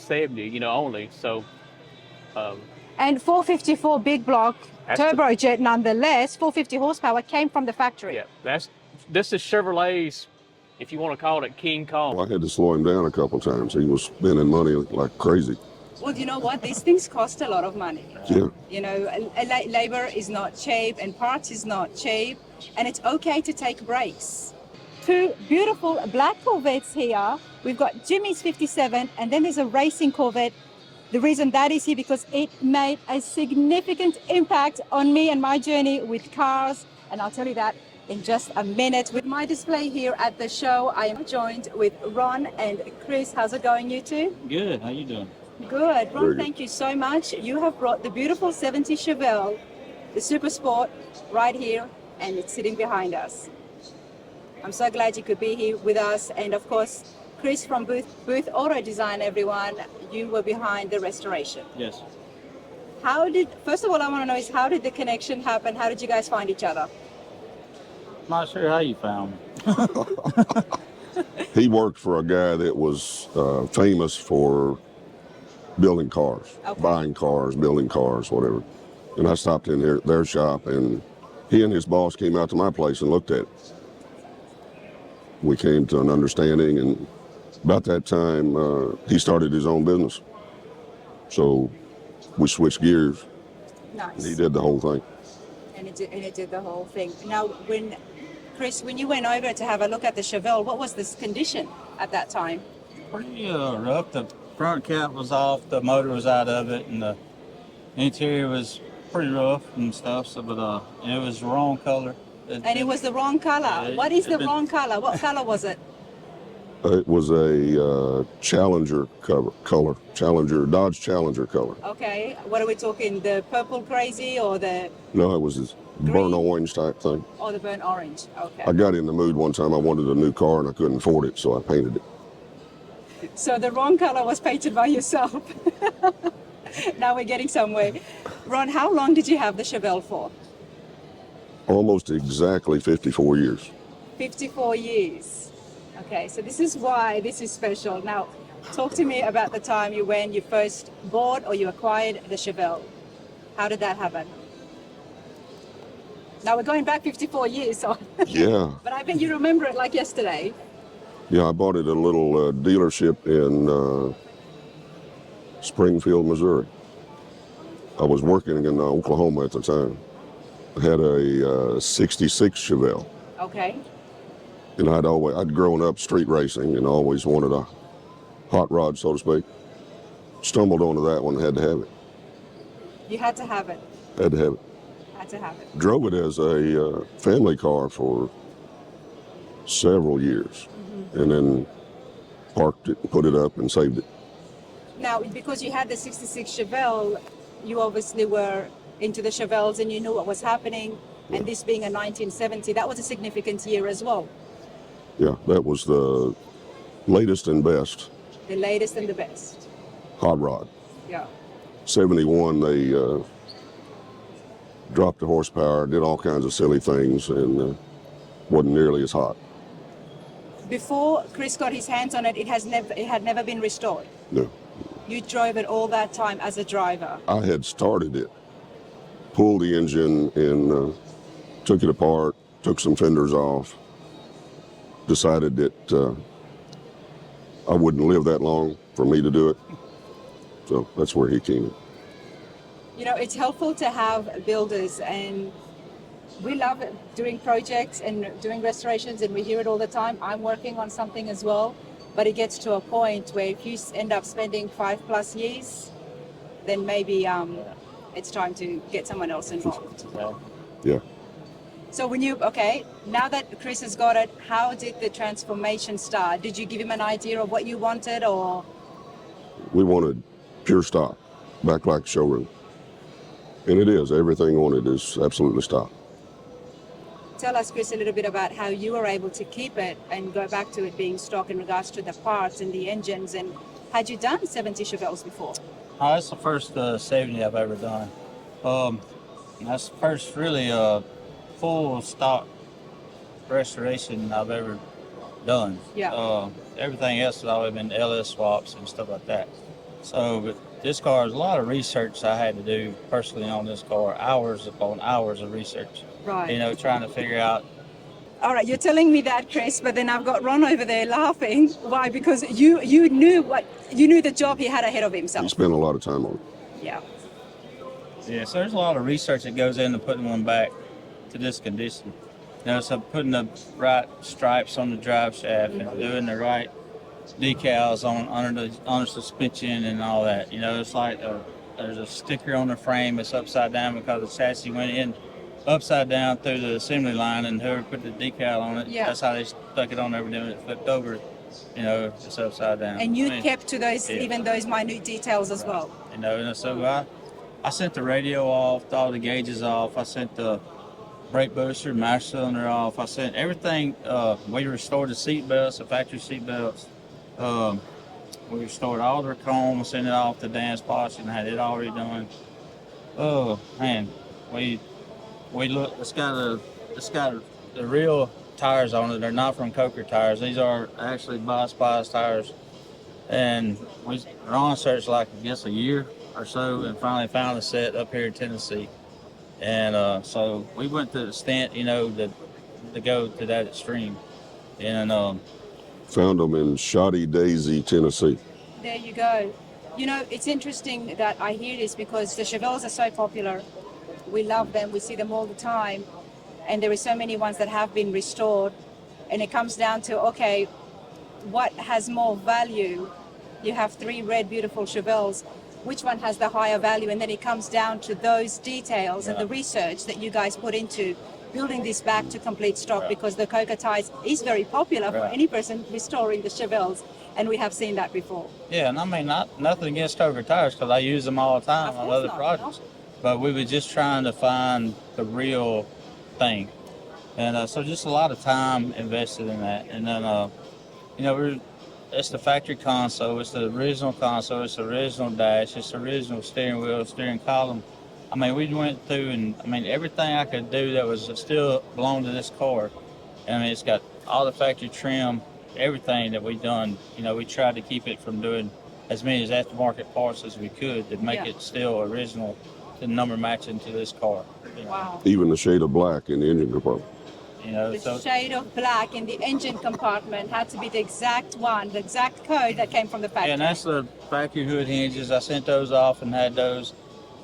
70, you know, only. So, And 454 big block turbojet, nonetheless, 450 horsepower came from the factory. Yeah, this is Chevrolet's, if you want to call it, King Kong. Well, I had to slow him down a couple of times. He was spending money like crazy. Well, you know what? These things cost a lot of money. Yeah. You know, labor is not cheap and parts is not cheap, and it's okay to take breaks. Two beautiful black Corvettes here. We've got Jimmy's 57, and then there's a racing Corvette. The reason that is here because it made a significant impact on me and my journey with cars, and I'll tell you that in just a minute. With my display here at the show, I am joined with Ron and Chris. How's it going, you two? Good. How you doing? Good. Ron, thank you so much. You have brought the beautiful 70 Chevelle, the Super Sport, right here, and it's sitting behind us. I'm so glad you could be here with us. And of course, Chris from Booth Auto Design, everyone, you were behind the restoration. Yes. First of all, I want to know is how did the connection happen? How did you guys find each other? Not sure how you found me. He worked for a guy that was famous for building cars, buying cars, building cars, whatever. And I stopped in their shop, and he and his boss came out to my place and looked at it. We came to an understanding, and about that time, he started his own business. So we switched gears. Nice. And he did the whole thing. And it did the whole thing. Now, Chris, when you went over to have a look at the Chevelle, what was this condition at that time? Pretty rough. The front cap was off, the motor was out of it, and the interior was pretty rough and stuff. So, but it was the wrong color. It was the wrong color. What is the wrong color? What color was it? It was a Challenger color, Dodge Challenger color. Okay, what are we talking? The purple crazy or the? No, it was this burnt orange type thing. Oh, the burnt orange. Okay. I got in the mood one time. I wanted a new car and I couldn't afford it, so I painted it. So the wrong color was painted by yourself. Now we're getting somewhere. Ron, how long did you have the Chevelle for? Almost exactly 54 years. 54 years. Okay, so this is why this is special. Now, talk to me about the time when you first bought or you acquired the Chevelle. How did that happen? Now we're going back 54 years, so. Yeah. But I bet you remember it like yesterday. Yeah, I bought it at a little dealership in Springfield, Missouri. I was working in Oklahoma at the time. I had a 66 Chevelle. Okay. And I'd grown up street racing and always wanted a hot rod, so to speak. Stumbled onto that one, had to have it. You had to have it. Had to have it. Had to have it. Drove it as a family car for several years, and then parked it, put it up, and saved it. Now, because you had the 66 Chevelle, you obviously were into the Chevelles and you knew what was happening. Yeah. And this being a 1970, that was a significant year as well. Yeah, that was the latest and best. The latest and the best. Hot rod. Yeah. 71, they dropped the horsepower, did all kinds of silly things, and wasn't nearly as hot. Before Chris got his hands on it, it had never been restored. No. You drove it all that time as a driver. I had started it, pulled the engine, and took it apart, took some fenders off, decided that I wouldn't live that long for me to do it. So that's where he came in. You know, it's helpful to have builders, and we love doing projects and doing restorations, and we hear it all the time. I'm working on something as well, but it gets to a point where if you end up spending 5+ years, then maybe it's time to get someone else involved. Yeah. So now that Chris has got it, how did the transformation start? Did you give him an idea of what you wanted, or? We wanted pure stock, back like showroom. And it is, everything on it is absolutely stock. Tell us, Chris, a little bit about how you were able to keep it and go back to it being stock in regards to the parts and the engines. And had you done 70 Chevelles before? That's the first 70 I've ever done. That's the first really full stock restoration I've ever done. Yeah. Everything else has always been LS swaps and stuff like that. So, but this car, is a lot of research I had to do personally on this car, hours upon hours of research. Right. You know, trying to figure out. All right, you're telling me that, Chris, but then I've got Ron over there laughing. Why? Because you knew the job he had ahead of He himself. spent a lot of time on it. Yeah. Yeah, so there's a lot of research that goes into putting one back to this condition. You know, so putting the right stripes on the drive shaft and doing the right decals on under the suspension and all that. You know, it's like there's a sticker on the frame that's upside down because the chassis went in upside down through the assembly line, and whoever put the decal on it, Yeah. that's how they stuck it on there. When it flipped over, you know, it's upside down. And you I mean, kept to those, yeah. even those minute details as well. You know, and so I sent the radio off, all the gauges off. I sent the brake booster, master cylinder off. I sent everything. We restored the seat belts, the factory seat belts. We restored all their chrome, sent it off to Dan Spots, and had it already done. Oh man, we look. It's got the real tires on it. They're not from Coker tires. These are actually by Spies tires. And we were on search like I guess a year or so, and finally found a set up here in Tennessee. And so we went to the extent, you know, to go to that extreme. And Found them in Shoddy Daisy, Tennessee. There you go. You know, it's interesting that I hear this because the Chevelles are so popular. We love them. We see them all the time. And there are so many ones that have been restored. And it comes down to, okay, what has more value? You have three red, beautiful Chevelles. Which one has the higher value? And then it comes down to those details and the research that you guys put into building this back to complete stock, because the Coker tires is very popular for any person restoring the Chevelles. And we have seen that before. yeah, and I mean, nothing against Coker tires because I use them all the time on other projects. But we were just trying to find the real thing. And so just a lot of time invested in that. And then, you know, it's the factory console, it's the original console, it's the original dash, it's the original steering wheel, steering column. I mean, we went through and, I mean, everything I could do that was still belonged to this car. I mean, it's got all the factory trim, everything that we done. You know, we tried to keep it from doing as many as aftermarket parts as we could to make it still original, the number matching to this car. You know? Wow. Even the shade of black in the engine compartment. You know, The so shade of black in the engine compartment had to be the exact one, the exact code that came from the factory. and that's the factory hood hinges. I sent those off and had those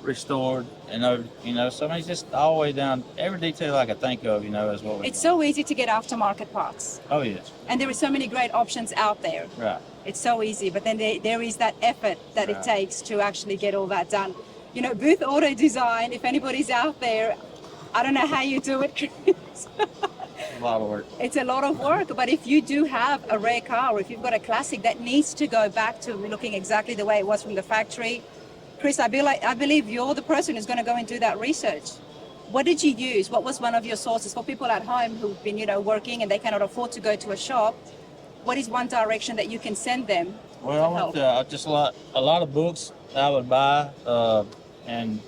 restored, and you know, so I mean, it's just all the way down, every detail I could think of, you know, is what we It's so easy to get aftermarket parts. Oh yes, And there are so many great options out there. right. It's so easy, but then there is that effort that it takes to actually get all that done. You know, booth auto design, if anybody's out there, I don't know how you do it, Chris. A lot of work. It's a lot of work, but if you do have a rare car, or if you've got a classic that needs to go back to looking exactly the way it was from the factory, Chris, I believe you're the person who's going to go and do that research. What did you use? What was one of your sources for people at home who've been, you know, working and they cannot afford to go to a shop? What is one direction that you can send them? Well, I went to just a lot of books that I would buy, and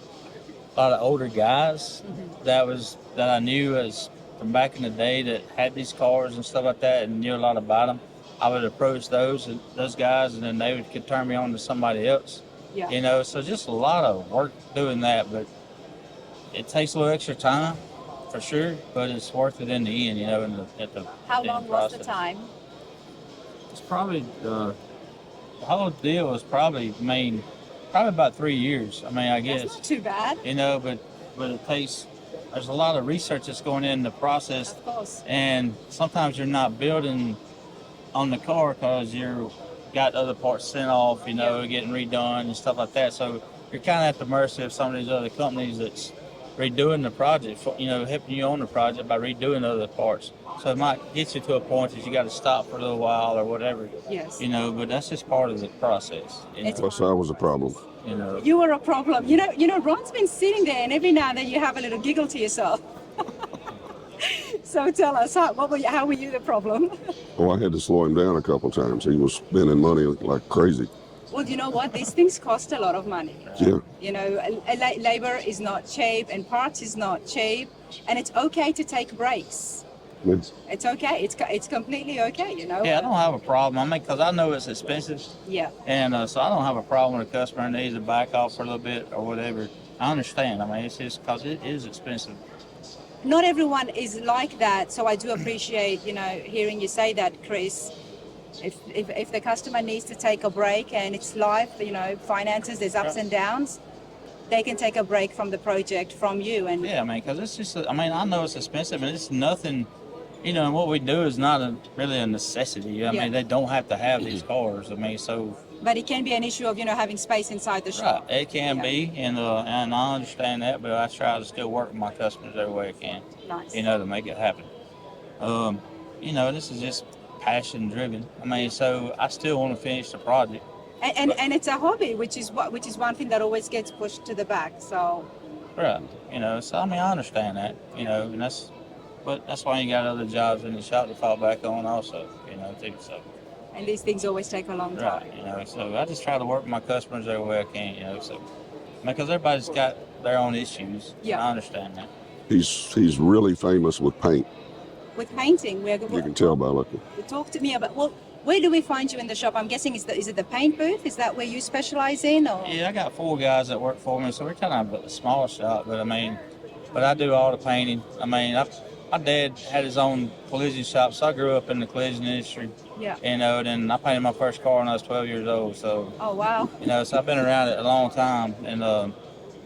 a lot of older guys that I knew as from back in the day that had these cars and stuff like that, and knew a lot about them. I would approach those guys, and then they could turn me on to somebody else. Yeah. You know, so just a lot of work doing that, but it takes a little extra time for sure, but it's worth it in the end, you know, at the How end long was the process. time? It's probably the whole deal was probably about 3 years. I mean, I guess, That's not too bad. you know, but it takes, there's a lot of research that's going in the process, Of course. and sometimes you're not building on the car because you're got other parts sent off, you know, getting redone and stuff like that. So you're kind of at the mercy of some of these other companies that's redoing the project, you know, helping you on the project by redoing other parts. So it might get you to a point that you got to stop for a little while or whatever, Yes. you know, but that's just part of the process. You know, Plus, I was a problem. you know. You were a problem. You know, Ron's been sitting there, and every now and then you have a little giggle to yourself. So tell us, how were you the problem? Oh, I had to slow him down a couple times. He was spending money like crazy. Well, you know what? These things cost a lot of money. Yeah. You know, labor is not cheap, and parts is not cheap, and it's okay to take breaks. It's okay. It's completely okay, you know. Yeah, I don't have a problem. I mean, because I know it's expensive, Yeah. and so I don't have a problem with a customer needs to back off for a little bit or whatever. I understand. I mean, it's just because it is expensive. Not everyone is like that, so I do appreciate, you know, hearing you say that, Chris. If the customer needs to take a break and it's life, you know, finances, there's ups and downs, they can take a break from the project from you. And Yeah, I mean, because it's just, I mean, I know it's expensive, and it's nothing, you know, and what we do is not really a necessity. I mean, they don't have to have these cars. I mean, so. But it can be an issue of, you know, having space inside the shop. Right, it can be, and I understand that, but I try to still work with my customers every way I can. Nice. You know, to make it happen. You know, this is just passion driven. I mean, so I still want to finish the project. And it's a hobby, which is one thing that always gets pushed to the back. So. Right. You know, so I mean, I understand that. You know, and that's why you got other jobs in the shop to fall back on, also. You know, too. So. And these things always take a long time. Right. You know, so I just try to work with my customers every way I can. You know, so because everybody's got their own issues. Yeah. I understand that. He's really famous with paint. With painting, You can tell by looking. Talk to me about, well, where do we find you in the shop? I'm guessing is it the paint booth? Is that where you specialize in? Or? Yeah, I got 4 guys that work for me, so we're kind of a small shop. But I mean, I do all the painting. I mean, my dad had his own collision shop, so I grew up in the collision industry. Yeah. You know, then I painted my first car when I was 12 years old. So. Oh wow. You know, so I've been around it a long time, and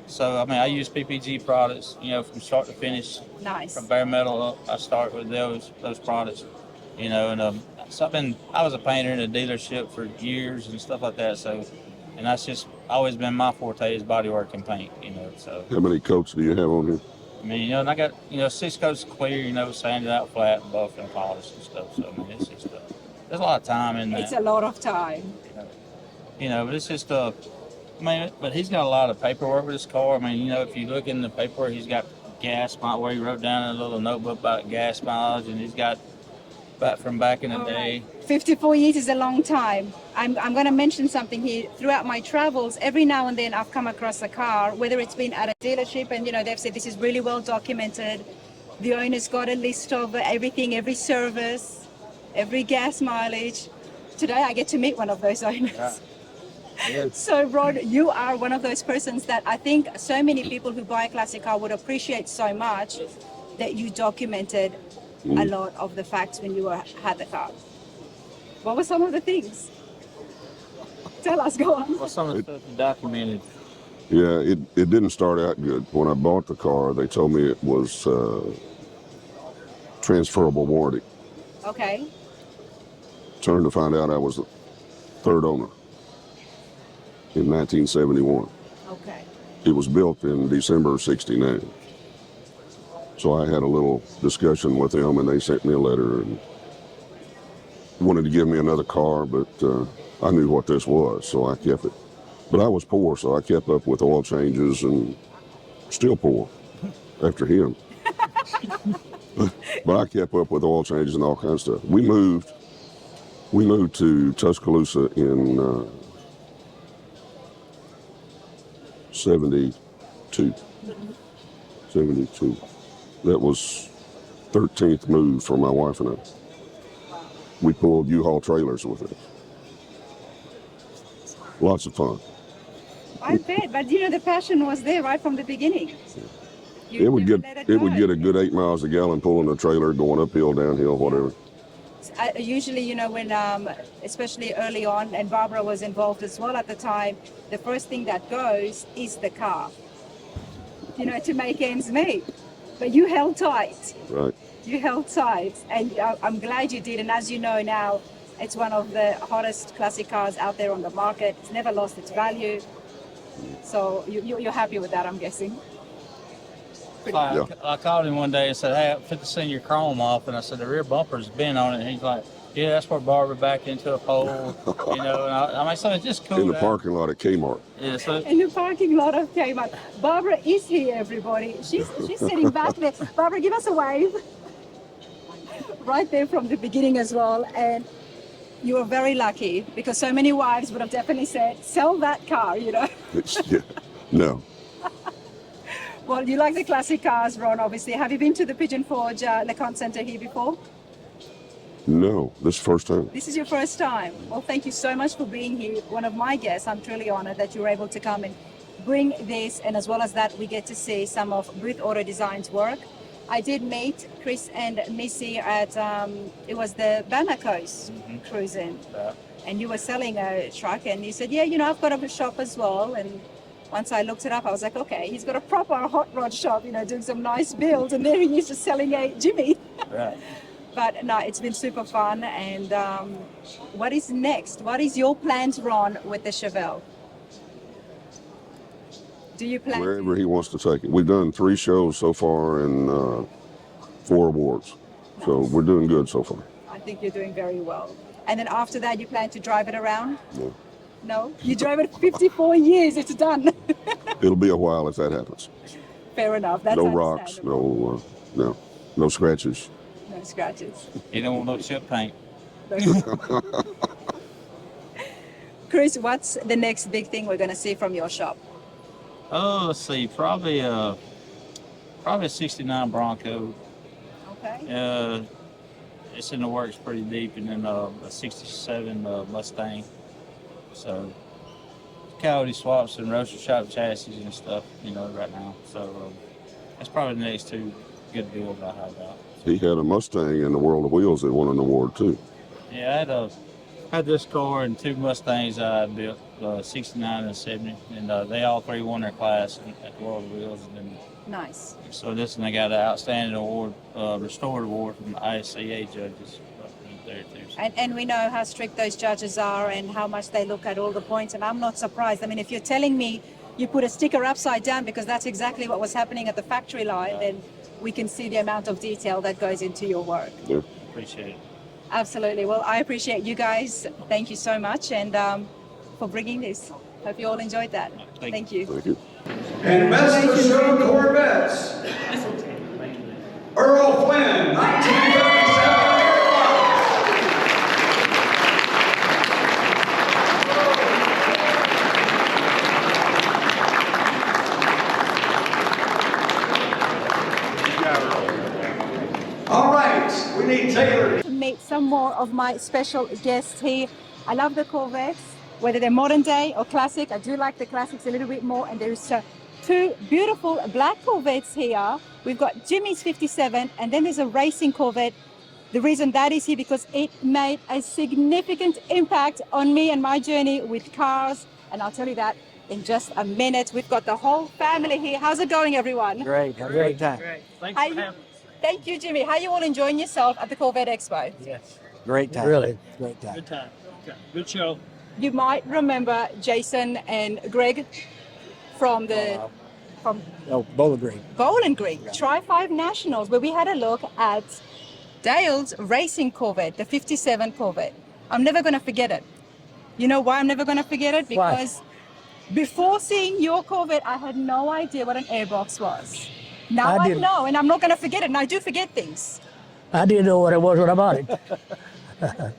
so I mean, I use PPG products. You know, from start to finish. Nice. From bare metal up, I start with those products. You know, and so I was a painter in a dealership for years and stuff like that. So, and that's just always been my forte is bodywork and paint. You know, so. How many coats do you have on here? I mean, you know, and I got 6 coats clear. You know, sanded out flat, buffed and polished and stuff. So I mean, it's just there's a lot of time in that. It's a lot of time. You know, but it's just I mean, but he's got a lot of paperwork with his car. I mean, you know, if you look in the paperwork, he's got gas mileage where he wrote down in a little notebook about gas mileage, and he's got back in the day. 54 years is a long time. I'm going to mention something here. Throughout my travels, every now and then I've come across a car, whether it's been at a dealership and, you know, they've said this is really well documented. The owner's got a list of everything, every service, every gas mileage. Today I get to meet one of those owners. Yeah. Yeah. So Rod, you are one of those persons that I think so many people who buy a classic car would appreciate so much that you documented a lot of the facts when you had the car. What were some of the things? Tell us, go on. Well, some of the stuff you documented. Yeah, it didn't start out good. When I bought the car, they told me it was transferable warranty. Okay. Turned to find out I was the third owner in 1971. Okay. It was built in December of '69. So I had a little discussion with them, and they sent me a letter and wanted to give me another car, but I knew what this was, so I kept it. But I was poor, so I kept up with oil changes and still poor after him. But I kept up with oil changes and all kinds of stuff. We moved to Tuscaloosa in 72. That was 13th move for my wife and I. We pulled U-Haul trailers with it. Lots of fun. I bet, but you know the passion was there right from the beginning. It would get a good 8 miles a gallon pulling a trailer, going uphill, downhill, whatever. Usually, you know, when especially early on, and Barbara was involved as well at the time, the first thing that goes is the car. You know, to make ends meet. But you held tight. Right. You held tight, and I'm glad you did. And as you know now, it's one of the hottest classic cars out there on the market. It's never lost its value. So you're happy with that, I'm guessing. I called him one day and said, "Hey, I fit to send your chrome off," and I said, "The rear bumper's been on it." And he's like, "Yeah, that's where Barbara backed into a pole." You know, and I mean, so it's just cool. In the parking lot at Kmart. Yeah, so In the parking lot of Kmart. Barbara is here, everybody. She's sitting back there. Barbara, give us a wave. Right there from the beginning as well. And you are very lucky because so many wives would have definitely said, sell that car, you know. Yeah. No. Well, you like the classic cars, Ron, obviously. Have you been to the Pigeon Forge, the Conte Centre here before? No, this is the first time. This is your first time. Well, thank you so much for being here. One of my guests. I'm truly honored that you were able to come and bring this. And as well as that, we get to see some of Booth Auto Design's work. I did meet Chris and Missy at, it was the Bamako cruising. And you were selling a truck and you said, yeah, you know, I've got a shop as well. And once I looked it up, I was like, okay, he's got a proper hot rod shop, you know, doing some nice builds. And there he is just selling a Jimmy. Right. But no, it's been super fun. And what is next? What is your plans, Ron, with the Chevelle? Do you plan? Wherever he wants to take it. We've done 3 shows so far and 4 awards. Nice. So we're doing good so far. I think you're doing very well. And then after that, you plan to drive it around? No. No? You drive it 54 years, it's done. It'll be a while if that happens. Fair enough. That's No rocks, no scratches. No scratches. You don't want no chip paint. Chris, what's the next big thing we're going to see from your shop? Oh, let's see, probably a 69 Bronco. Okay. It's in the works pretty deep, and then a 67 Mustang. So Coyote swaps and roaster shop chassis and stuff, you know, right now. So that's probably the next 2 good deals I have out. He had a Mustang in the World of Wheels that won an award too. Yeah, I had this car and 2 Mustangs I built, 69 and 70, and they all 3 won their class at the World of Wheels. And then, Nice. so this one, I got an outstanding award, restored award from the ISCA judges there too. So. And we know how strict those judges are and how much they look at all the points. And I'm not surprised. I mean, if you're telling me you put a sticker upside down because that's exactly what was happening at the factory line, then we can see the amount of detail that goes into your work. Yeah. Appreciate it. Absolutely. Well, I appreciate you guys. Thank you so much and for bringing this. Hope you all enjoyed that. Thank you. Thank you. And best of show Corvettes. Earl Flynn, 1937. All right, we need Taylor. To meet some more of my special guests here. I love the Corvettes, whether they're modern day or classic. I do like the classics a little bit more. And there's 2 beautiful black Corvettes here. We've got Jimmy's 57 and then there's a racing Corvette. The reason that is here because it made a significant impact on me and my journey with cars. And I'll tell you that in just a minute. We've got the whole family here. How's it going, everyone? Great, have a great time. Great. Thanks for having us. Thank you, Jimmy. How are you all enjoying yourself at the Corvette Expo? Yes. Great time. Really, great time. Good time. Good show. You might remember Jason and Greg from Bowling Green. Bowling Green, Tri-5 Nationals, where we had a look at Dale's racing Corvette, the 57 Corvette. I'm never going to forget it. You know why I'm never going to forget it? Because before seeing your Corvette, I had no idea what an airbox was. Now I know, and I'm not going to forget it, and I do forget things. I didn't know what it was when I bought it.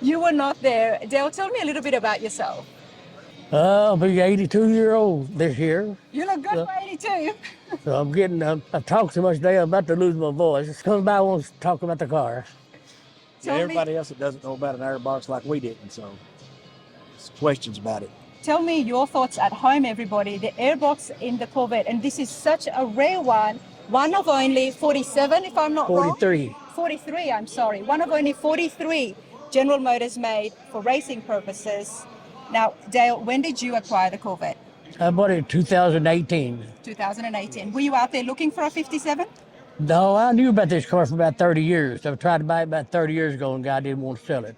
You were not there. Dale, tell me a little bit about yourself. I'll be 82-year-old this year. You look good for 82. So I'm getting, I talk so much today, I'm about to lose my voice. Somebody wants to talk about the car. Tell me- Everybody else that doesn't know about an airbox like we didn't, so it's questions about it. Tell me your thoughts at home, everybody. The airbox in the Corvette, and this is such a rare one of only 47, if I'm not wrong. 43. 43, I'm sorry. One of only 43 General Motors made for racing purposes. Now, Dale, when did you acquire the Corvette? I bought it in 2018. 2018. Were you out there looking for a 57? No, I knew about this car for about 30 years. I tried to buy it about 30 years ago and God didn't want to sell it.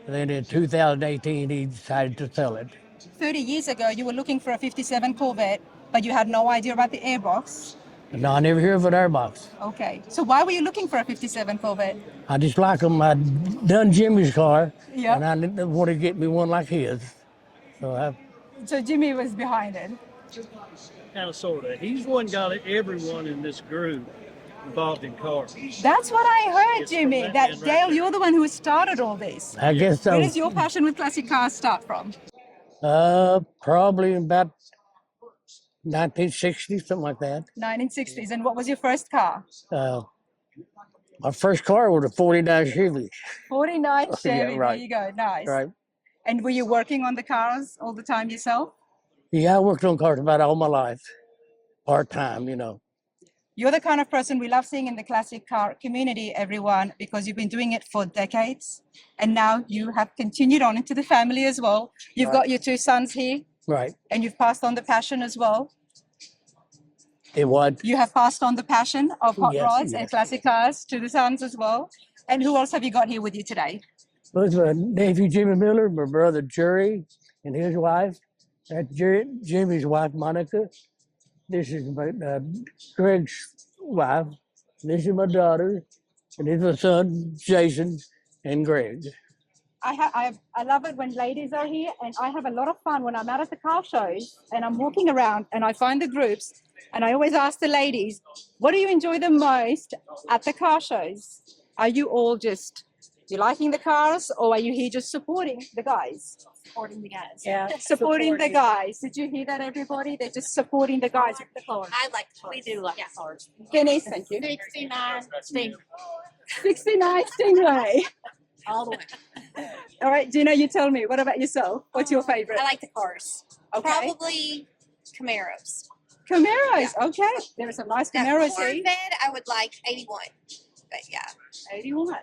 And then in 2018, he decided to sell it. 30 years ago, you were looking for a 57 Corvette, but you had no idea about the airbox. No, I never heard of an airbox. Okay. So why were you looking for a 57 Corvette? I just like them. I'd done Jimmy's car, Yeah. and I wanted to get me one like his. So Jimmy was behind it. Kind of, sort of. He's one got everyone in this group involved in cars. That's what I heard, It's from Jimmy. that That man right Dale, there. you're the one who started all this. I guess so. Where does your passion with classic cars start from? Probably about 1960s, something like that. 1960s. And what was your first car? My first car was a 49 Chevy. 49 Yeah, Chevy. right. There you go. Nice. Right. And were you working on the cars all the time yourself? Yeah, I worked on cars about all my life, part-time, you know. You're the kind of person we love seeing in the classic car community, everyone, because you've been doing it for decades. And now you have continued on into the family as well. You've got your two sons here. Right. And you've passed on the passion as well. It was. You have passed on the passion of hot Yes, rods yes. and classic cars to the sons as well. And who else have you got here with you today? There's my nephew Jimmy Miller, my brother Jerry, and his wife. That's Jimmy's wife, Monica. This is my Greg's wife. This is my daughter, and this is my son, Jason, and Greg. I love it when ladies are here, and I have a lot of fun when I'm out at the car shows and I'm walking around and I find the groups, and I always ask the ladies, what do you enjoy the most at the car shows? Are you all just, you liking the cars, or are you here just supporting the guys? Supporting the guys. Yeah, supporting the guys. Did you hear that, everybody? They're just supporting the guys with the cars. I like the cars. We do like the cars. Denise, thank you. 69 Sting. 69 Stingray. All the way. All right, Gina, you tell me. What about yourself? What's your favorite? I like the cars. Okay. Probably Camaros. Camaros. Okay. There are some nice Now, Camaros here. Corvette, I would like 81. But yeah. 81.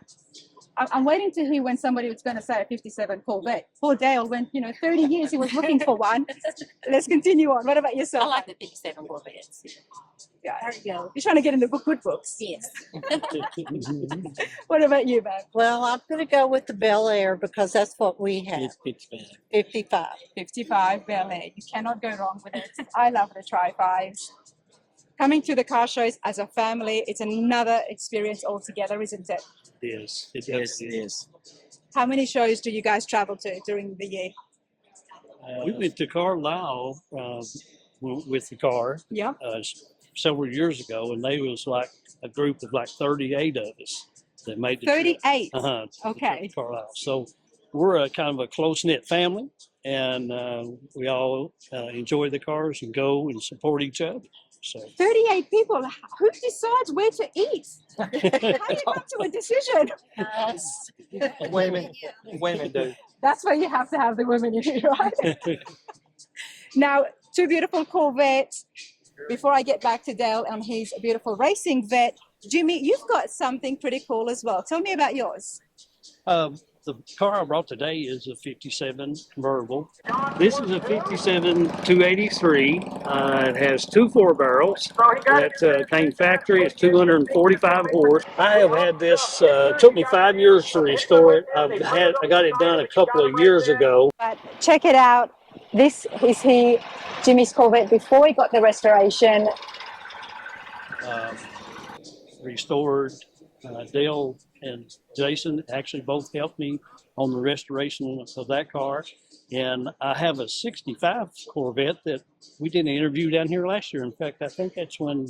I'm waiting to hear when somebody was going to say a 57 Corvette. Poor Dale, when, 30 years he was looking for one. Let's continue on. What about yourself? I like the 57 Corvettes. Yeah. There you go. You're trying to get in the good books. Yes. What about you, man? Well, I'm going to go with the Bel Air because that's what we have. 55. 55 Bel Air. You cannot go wrong with it. I love the Tri-5s. Coming to the car shows as a family, it's another experience altogether, isn't it? It is. It is. How many shows do you guys travel to during the year? We went to Carlisle with the car Yeah. several years ago, and they was like a group of like 38 of us that made the 38. trip. Okay. To Carlisle. So we're a kind of a close-knit family, and we all enjoy the cars and go and support each other. So 38 people. Who decides where to eat? How do you come to a decision? Women do. That's why you have to have the women in here, right? Now, two beautiful Corvettes. Before I get back to Dale and his beautiful racing vet, Jimmy, you've got something pretty cool as well. Tell me about yours. The car I brought today is a 57 convertible. This is a 57 283. It has two 4-barrels that came factory. It's 245 horse. I have had this, took me 5 years to restore it. I got it done a couple of years ago. But check it out. This is Jimmy's Corvette before he got the restoration. Restored. Dale and Jason actually both helped me on the restoration of that car. And I have a 65 Corvette that we did an interview down here last year. In fact, I think that's when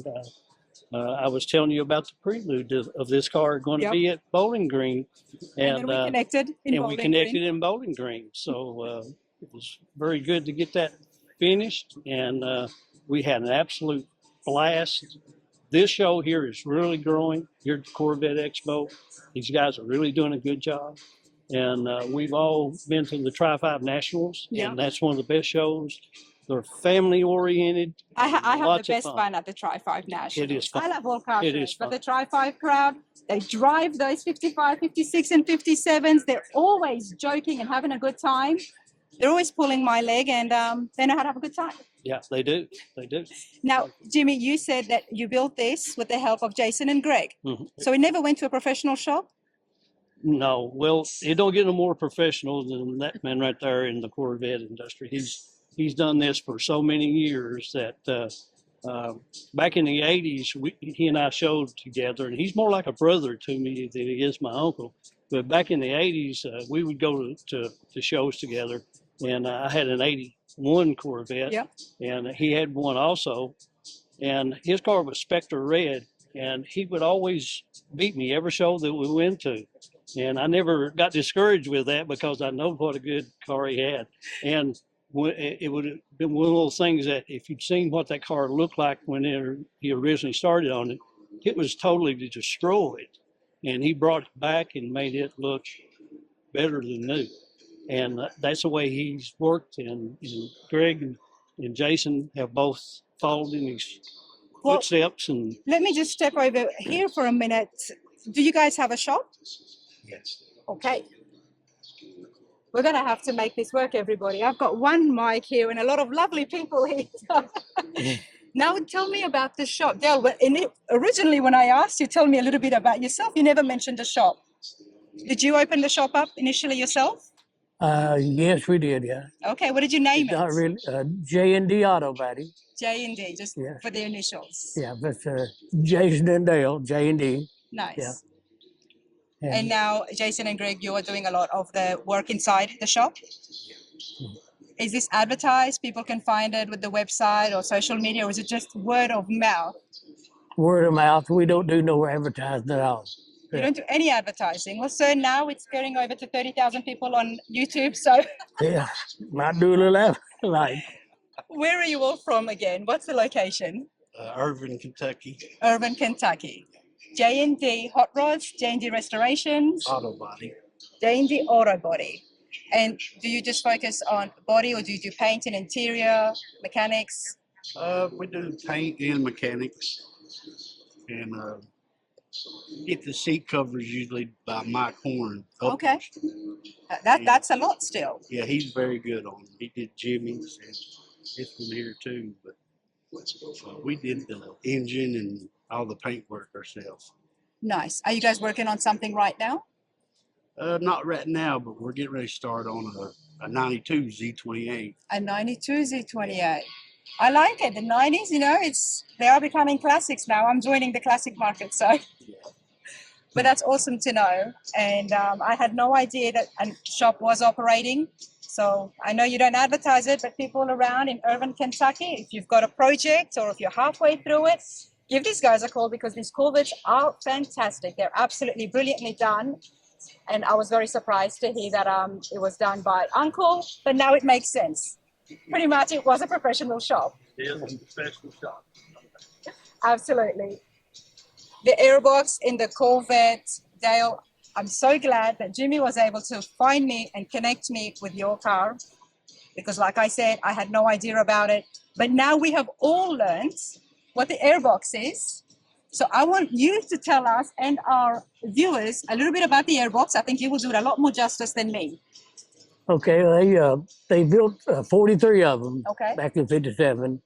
I was telling you about the prelude of this car going to be at Bowling Green. And then we connected in Bowling Green. So it was very good to get that finished. And we had an absolute blast. This show here is really growing here at the Corvette Expo. These guys are really doing a good job. And we've all been to the Tri-5 Nationals, and that's one of the best shows. They're family-oriented. I have the best fun at the Tri-5 Nationals. It is fun. I love all car It shows, is but fun. the Tri-5 crowd, they drive those 55, 56, and 57s. They're always joking and having a good time. They're always pulling my leg, and they know how to have a good time. Yeah, they do. They do. Now, Jimmy, you said that you built this with the help of Jason and Greg. Mm-hmm. So it never went to a professional shop? No, well, it don't get no more professional than that man right there in the Corvette industry. He's done this for so many years that back in the 80s, he and I showed together, and he's more like a brother to me than he is my uncle. But back in the 80s, we would go to shows together, and I had an 81 Corvette, and he had one also, and his car was Spectre Red, and he would always beat me every show that we went to. And I never got discouraged with that because I know what a good car he had. And it would have been one of those things that if you'd seen what that car looked like when he originally started on it, it was totally destroyed. And he brought it back and made it look better than new. And that's the way he's worked. And Greg and Jason have both followed in his footsteps. And let me just step over here for a minute. Do you guys have a shop? yes. Okay. We're going to have to make this work, everybody. I've got one mic here and a lot of lovely people here. Now tell me about the shop. Dale, originally when I asked you, tell me a little bit about yourself. You never mentioned a shop. Did you open the shop up initially yourself? Yes, we did, yeah. Okay, what did you name it? Not really, J&D Auto Body. J&D, just for the initials. Yeah, but Jason and Dale, J&D. Nice. Yeah. And now, Jason and Greg, you are doing a lot of the work inside the shop. Is this advertised? People can find it with the website or social media, or is it just word of mouth? Word of mouth. We don't do no advertising at all. You don't do any advertising. Well, so now it's getting over to 30,000 people on YouTube. So yeah, might do a little advertising. Where are you all from again? What's the location? Irvin, Kentucky. Irvin, Kentucky. J&D Hot Rods, J&D Restorations. Auto Body. J&D Auto Body. And do you just focus on body, or do you do paint and interior, mechanics? We do paint and mechanics. And get the seat covers usually by Mike Horn. Okay. That's a lot still. Yeah, he's very good on it. He did Jimmy's and this one here too. But we did the engine and all the paint work ourselves. Nice. Are you guys working on something right now? Not right now, but we're getting ready to start on a 92 Z28. A 92 Z28. I like it. The 90s, you know, they are becoming classics now. I'm joining the classic market, so. But that's awesome to know. And I had no idea that a shop was operating. So I know you don't advertise it, but people around in Irvin, Kentucky, if you've got a project or if you're halfway through it, give these guys a call, because these Corvettes are fantastic. They're absolutely brilliantly done. And I was very surprised to hear that it was done by Uncle, but now it makes sense. Pretty much it was a professional shop. It is a professional shop. Absolutely. The airbox in the Corvette, Dale, I'm so glad that Jimmy was able to find me and connect me with your car, because like I said, I had no idea about it. But now we have all learned what the airbox is. So I want you to tell us and our viewers a little bit about the airbox. I think you will do it a lot more justice than me. Okay, they built 43 of them back in '57,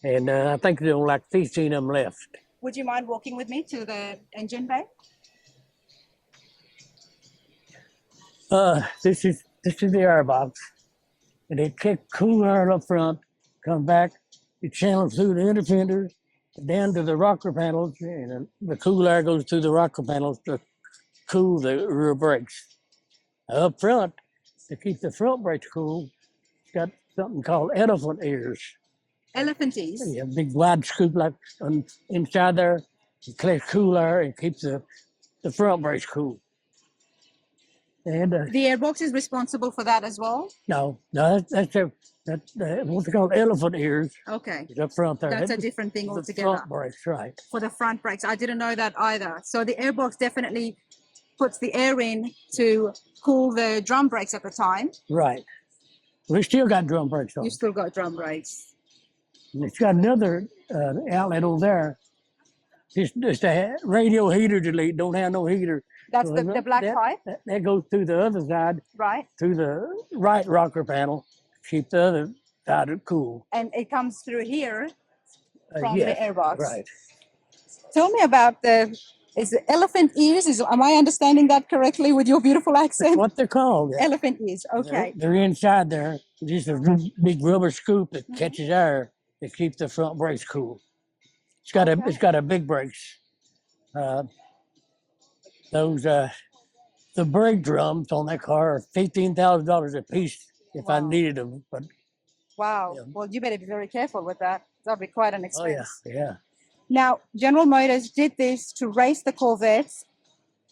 and I think there's only like 15 of them left. Would you mind walking with me to the engine bay? This is the airbox, and it kicked cool air up front, come back, it channels through the inner fenders, down to the rocker panels, and the cool air goes through the rocker panels to cool the rear brakes. Up front, to keep the front brakes cool, it's got something called elephant ears. Elephant ears? Yeah, big wide scoop like inside there. It collects cool air and keeps the front brakes cool. And the airbox is responsible for that as well? No, that's what's called elephant ears. Okay. It's up front there. That's a different thing the altogether. Front brakes, right. For the front brakes. I didn't know that either. So the airbox definitely puts the air in to cool the drum brakes at the time. Right. We still got drum brakes on. You still got drum brakes. And it's got another outlet over there. Just a radio heater delete. Don't have no heater. That's the black pipe? That goes through the other side. Right. Through the right rocker panel. Keep the other side cool. And it comes through here from the airbox. Right. Tell me about is the elephant ears? Am I understanding that correctly with your beautiful accent? That's what they're called. Yeah. Elephant ears, okay. They're inside there. Just a big rubber scoop that catches air to keep the front brakes cool. It's got a big brakes. The brake drums on that car are $15,000 a piece if I needed them. But wow. Yeah. Well, you better be very careful with that. That'll be quite an expense. Oh, yeah. Now, General Motors did this to race the Corvettes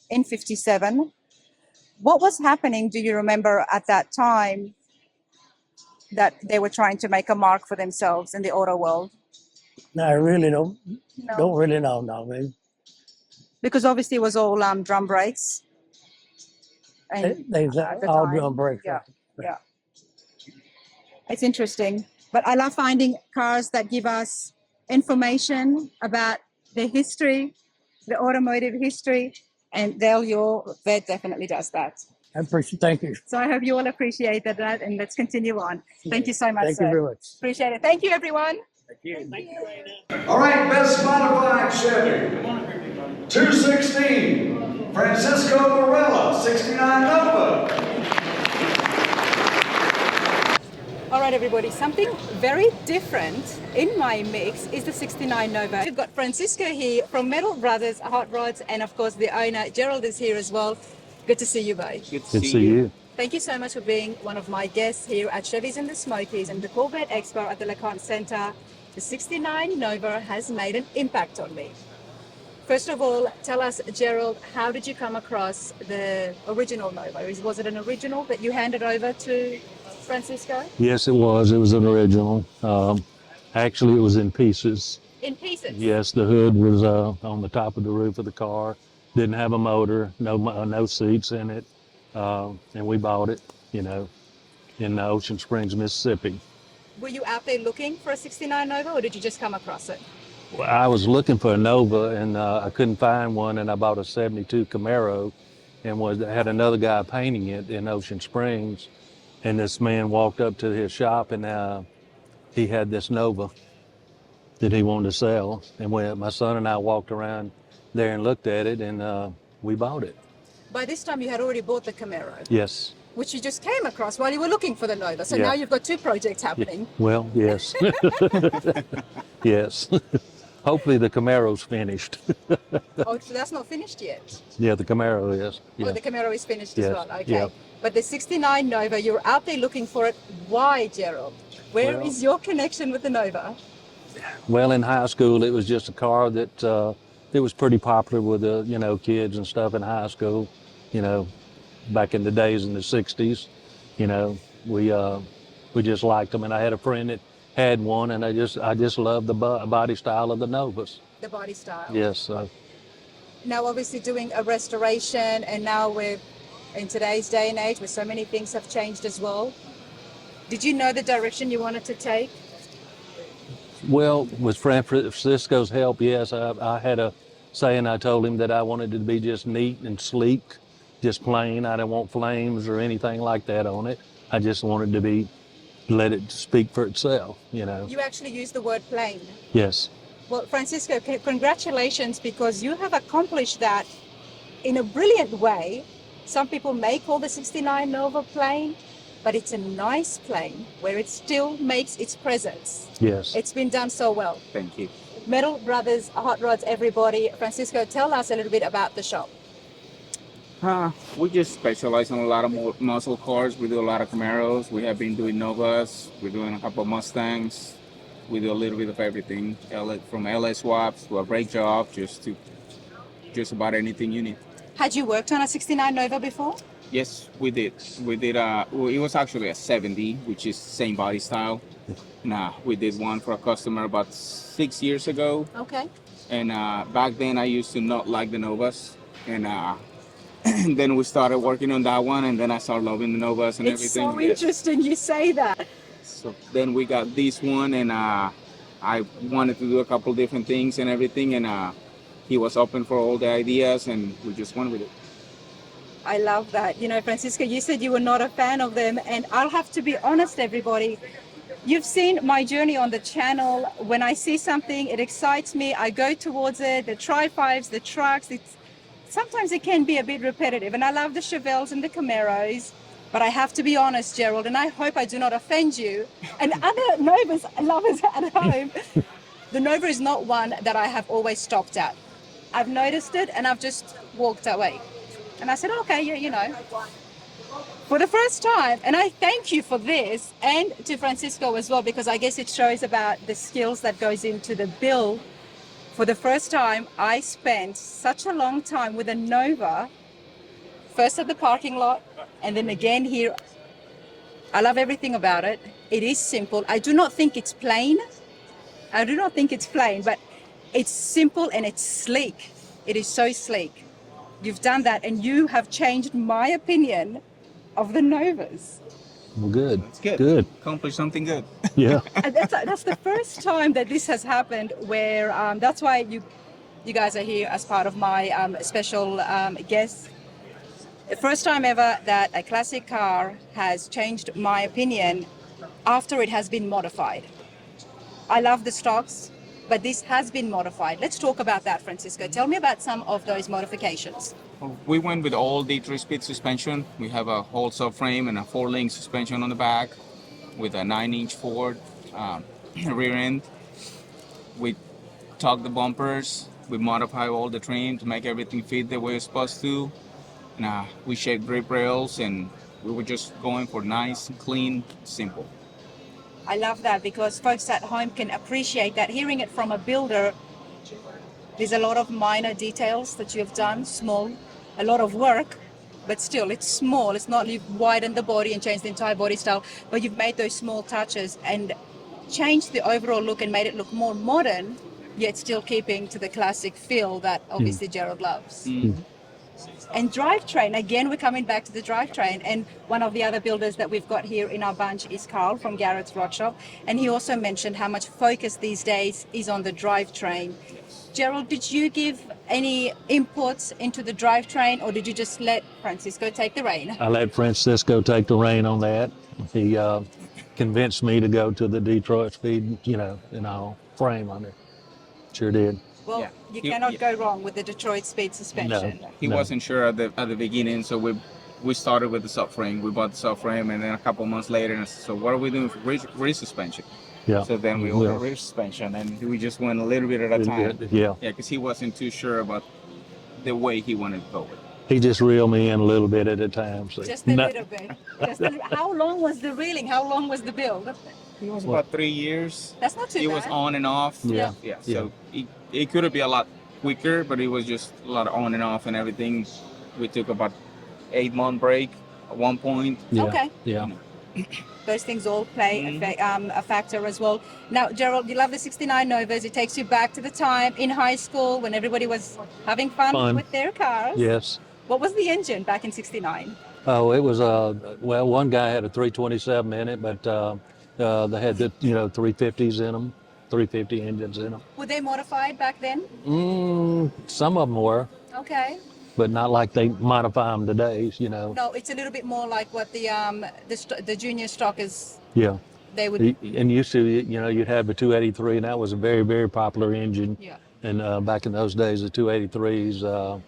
in '57. What was happening, do you remember, at that time that they were trying to make a mark for themselves in the auto world? No, I really don't No. really know. No, man. Because obviously it was all drum brakes. And They at the all time, drum brakes. yeah, yeah. It's interesting. But I love finding cars that give us information about the history, the automotive history, and Dale, your vet definitely does that. I appreciate. Thank you. So I hope you all appreciate that, and let's continue on. Thank you so much, Thank sir. you very much. Appreciate it. Thank you, everyone. Thank you. Thank you, Ranas. All right, best modified Chevy. 216, Fransisco Murillo, 69 Nova. All right, everybody, something very different in my mix is the 69 Nova. We've got Fransisco here from Metal Brothers Hot Rods, and of course the owner, Gerald, is here as well. Good to see you both. Good to see you. Thank you so much for being one of my guests here at Chevys and the Smokies and the Corvette Expo at the Conte Centre. The 69 Nova has made an impact on me. First of all, tell us, Gerald, how did you come across the original Nova? Was it an original that you handed over to Fransisco? Yes, it was. It was an original. Actually, it was in pieces. In pieces? Yes, the hood was on the top of the roof of the car. Didn't have a motor, no seats in it. And we bought it, in Ocean Springs, Mississippi. Were you out there looking for a 69 Nova, or did you just come across it? Well, I was looking for a Nova, and I couldn't find one, and I bought a 72 Camaro and had another guy painting it in Ocean Springs. And this man walked up to his shop, and he had this Nova that he wanted to sell. And my son and I walked around there and looked at it, and we bought it. By this time, you had already bought the Camaro. Yes. Which you just came across while you were looking for the Nova. So Yeah. now you've got two projects happening. Well, yes. Yes. Hopefully the Camaro's finished. Oh, so that's not finished yet? Yeah, the Camaro is. Yeah. Oh, the Camaro is finished Yes. as well. Okay. Yeah. But the 69 Nova, you're out there looking for it. Why, Gerald? Where is your connection with the Nova? Well, in high school, it was just a car that it was pretty popular with the kids and stuff in high school. Back in the days in the '60s, we just liked them. And I had a friend that had one, and I just loved the body style of the Novas. The body style. Yes. Now, obviously, doing a restoration, and now in today's day and age, where so many things have changed as well. Did you know the direction you wanted to take? Well, with Fransisco's help, yes, I had a say, and I told him that I wanted it to be just neat and sleek, just plain. I didn't want flames or anything like that on it. I just wanted to let it speak for itself, You actually used the word plain. Yes. Well, Fransisco, congratulations, because you have accomplished that in a brilliant way. Some people may call the 69 Nova plain, but it's a nice plane where it still makes its presence. Yes. It's been done so well. Thank you. Metal Brothers Hot Rods, everybody. Fransisco, tell us a little bit about the shop. We just specialize in a lot of muscle cars. We do a lot of Camaros. We have been doing Novas. We're doing a couple of Mustangs. We do a little bit of everything, from LA swaps to a brake job, just about anything you need. Had you worked on a 69 Nova before? Yes, we did. It was actually a 70, which is same body style. We did one for a customer about 6 years ago. Okay. And back then I used to not like the Novas. And then we started working on that one, and then I started loving the Novas and everything. It's so interesting you say that. So then we got this one, and I wanted to do a couple different things and everything, and he was open for all the ideas, and we just went with it. I love that. Fransisco, you said you were not a fan of them, and I'll have to be honest, everybody. You've seen my journey on the channel. When I see something, it excites me. I go towards it. The Tri-5s, the trucks. Sometimes it can be a bit repetitive, and I love the Chevelles and the Camaros. But I have to be honest, Gerald, and I hope I do not offend you and other Novas lovers at home. The Nova is not one that I have always stopped at. I've noticed it, and I've just walked away. And I said, okay, for the first time, and I thank you for this, and to Fransisco as well, because I guess it shows about the skills that goes into the build. For the first time, I spent such a long time with a Nova, first at the parking lot, and then again here I love everything about it. It is simple. I do not think it's plain. But it's simple and it's sleek. It is so sleek. You've done that, and you have changed my opinion of the Novas. Well, good. It's good. Good. Accomplish something good. Yeah. And that's the first time that this has happened, where that's why you guys are here as part of my special guest. The first time ever that a classic car has changed my opinion after it has been modified. I love the stocks, but this has been modified. Let's talk about that, Fransisco. Tell me about some of those modifications. We went with all the 3-speed suspension. We have a whole subframe and a 4-link suspension on the back with a 9-inch Ford rear end. We tucked the bumpers. We modified all the trim to make everything fit the way it's supposed to. And we shaped grip rails, and we were just going for nice, clean, simple. I love that, because folks at home can appreciate that. Hearing it from a builder, there's a lot of minor details that you've done, small, a lot of work, but still it's small. It's not you've widened the body and changed the entire body style, but you've made those small touches and changed the overall look and made it look more modern, yet still keeping to the classic feel that obviously Gerald loves. And drivetrain, again, we're coming back to the drivetrain. And one of the other builders that we've got here in our bunch is Carl from Garrets Rod Shop. And he also mentioned how much focus these days is on the drivetrain. Gerald, did you give any inputs into the drivetrain, or did you just let Fransisco take the rein? I let Fransisco take the rein on that. He convinced me to go to the Detroit speed, and all frame on it. Sure did. Well, you cannot go wrong with the Detroit speed suspension. No, he wasn't sure at the beginning, so we started with the subframe. We bought the subframe, and then a couple months later, so what are we doing for rear suspension? Yeah. So then we ordered rear suspension, and we just went a little bit at a time. Yeah. Yeah, because he wasn't too sure about the way he wanted to go with it. He just reeled me in a little bit at a time. So. Just a little bit. How long was the reeling? How long was the build? It was about 3 years. That's not too bad. It was on and off. Yeah. So it could be a lot quicker, but it was just a lot on and off and everything. We took about 8-month break at one point. Yeah. Okay. Yeah. Those things all play a factor as well. Now, Gerald, you love the 69 Novas. It takes you back to the time in high school when everybody was having fun. With their cars. Yes. What was the engine back in 69? Oh, it was, one guy had a 327 in it, but they had the, 350s in them, 350 engines in them. Were they modified back then? Some of them were, Okay. but not like they modify them today, No, it's a little bit more like what the junior stockers. Yeah. They would. And used to, you'd have a 283, and that was a very, very popular engine. Yeah. And back in those days, the 283s,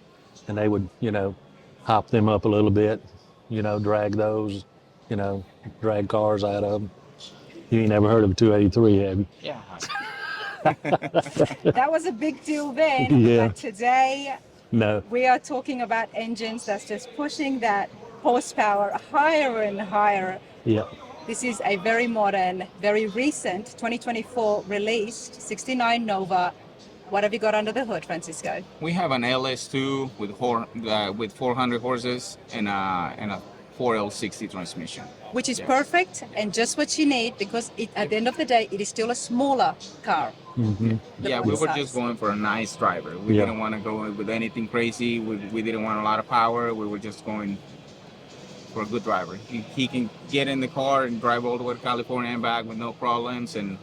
and they would, hop them up a little bit, drag those, drag cars out of them. You ain't never heard of a 283, have you? Yeah. That was a big deal then. Yeah. But today, No. we are talking about engines that's just pushing that horsepower higher and higher. Yeah. This is a very modern, very recent 2024 released 69 Nova. What have you got under the hood, Fransisco? We have an LS2 with 400 horses and a 4L60 transmission. Which is perfect and just what you need, because at the end of the day, it is still a smaller car. Mm-hmm. Yeah, we were just going for a nice driver. We didn't want to go with anything crazy. We didn't want a lot of power. We were just going for a good driver. He can get in the car and drive all the way to California and back with no problems. And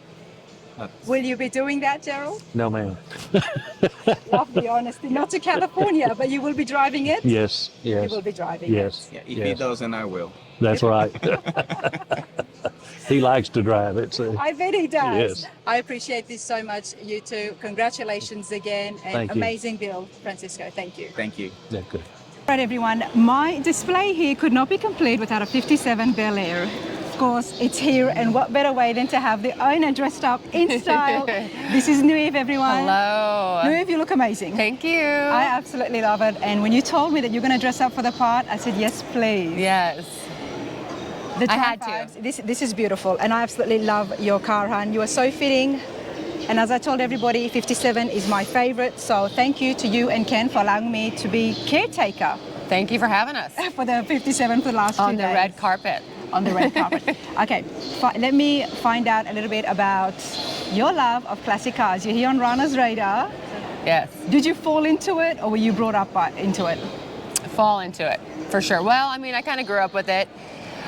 will you be doing that, Gerald? No, ma'am. Love the honesty. Not to California, but you will be driving it? Yes. You will be driving it. Yeah, if he doesn't, I will. That's right. He likes to drive it. So. I bet he does. Yes. I appreciate this so much, you two. Congratulations again, and Thank you. amazing build, Fransisco. Thank you. Thank you. Yeah, good. Right, everyone, my display here could not be complete without a 57 Bel Air. Of course, it's here, and what better way than to have the owner dressed up in style. This is Nuiv, everyone. Hello. Nuiv, you look amazing. Thank you. I absolutely love it. And when you told me that you're going to dress up for the part, I said, yes, please. Yes. I had to. This is beautiful, and I absolutely love your car, hon. You are so fitting. And as I told everybody, 57 is my favorite. So thank you to you and Ken for allowing me to be caretaker. Thank you for having us. For the 57 for the last 2 days. On the red carpet. on the red carpet. Okay, let me find out a little bit about your love of classic cars. You're here on Ranas' radar. Yes. Did you fall into it, or were you brought up into it? Fall into it, for sure. Well, I mean, I kind of grew up with it,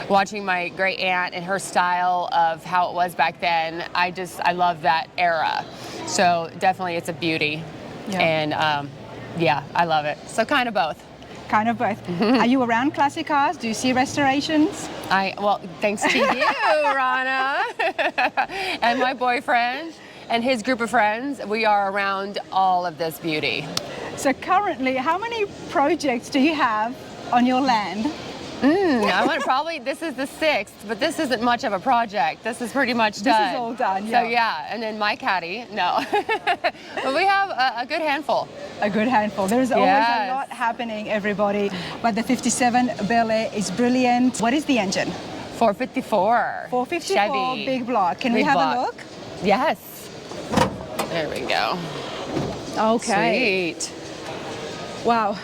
watching my great aunt and her style of how it was back then. I love that era. So definitely it's a beauty. Yeah. And yeah, I love it. So kind of both. Kind of both. Are you around classic cars? Do you see restorations? Well, thanks to you, Rana, and my boyfriend and his group of friends, we are around all of this beauty. So currently, how many projects do you have on your land? This is the 6th, but this isn't much of a project. This is pretty much done. This is all done, yeah. So yeah, and then my caddy, no. But we have a good handful. A good handful. There's always a lot happening, everybody. But the 57 Bel Air is brilliant. What is the engine? 454. 454 Chevy. Big block. Can we have a look? Yes. There we go. Okay. Sweet. Wow.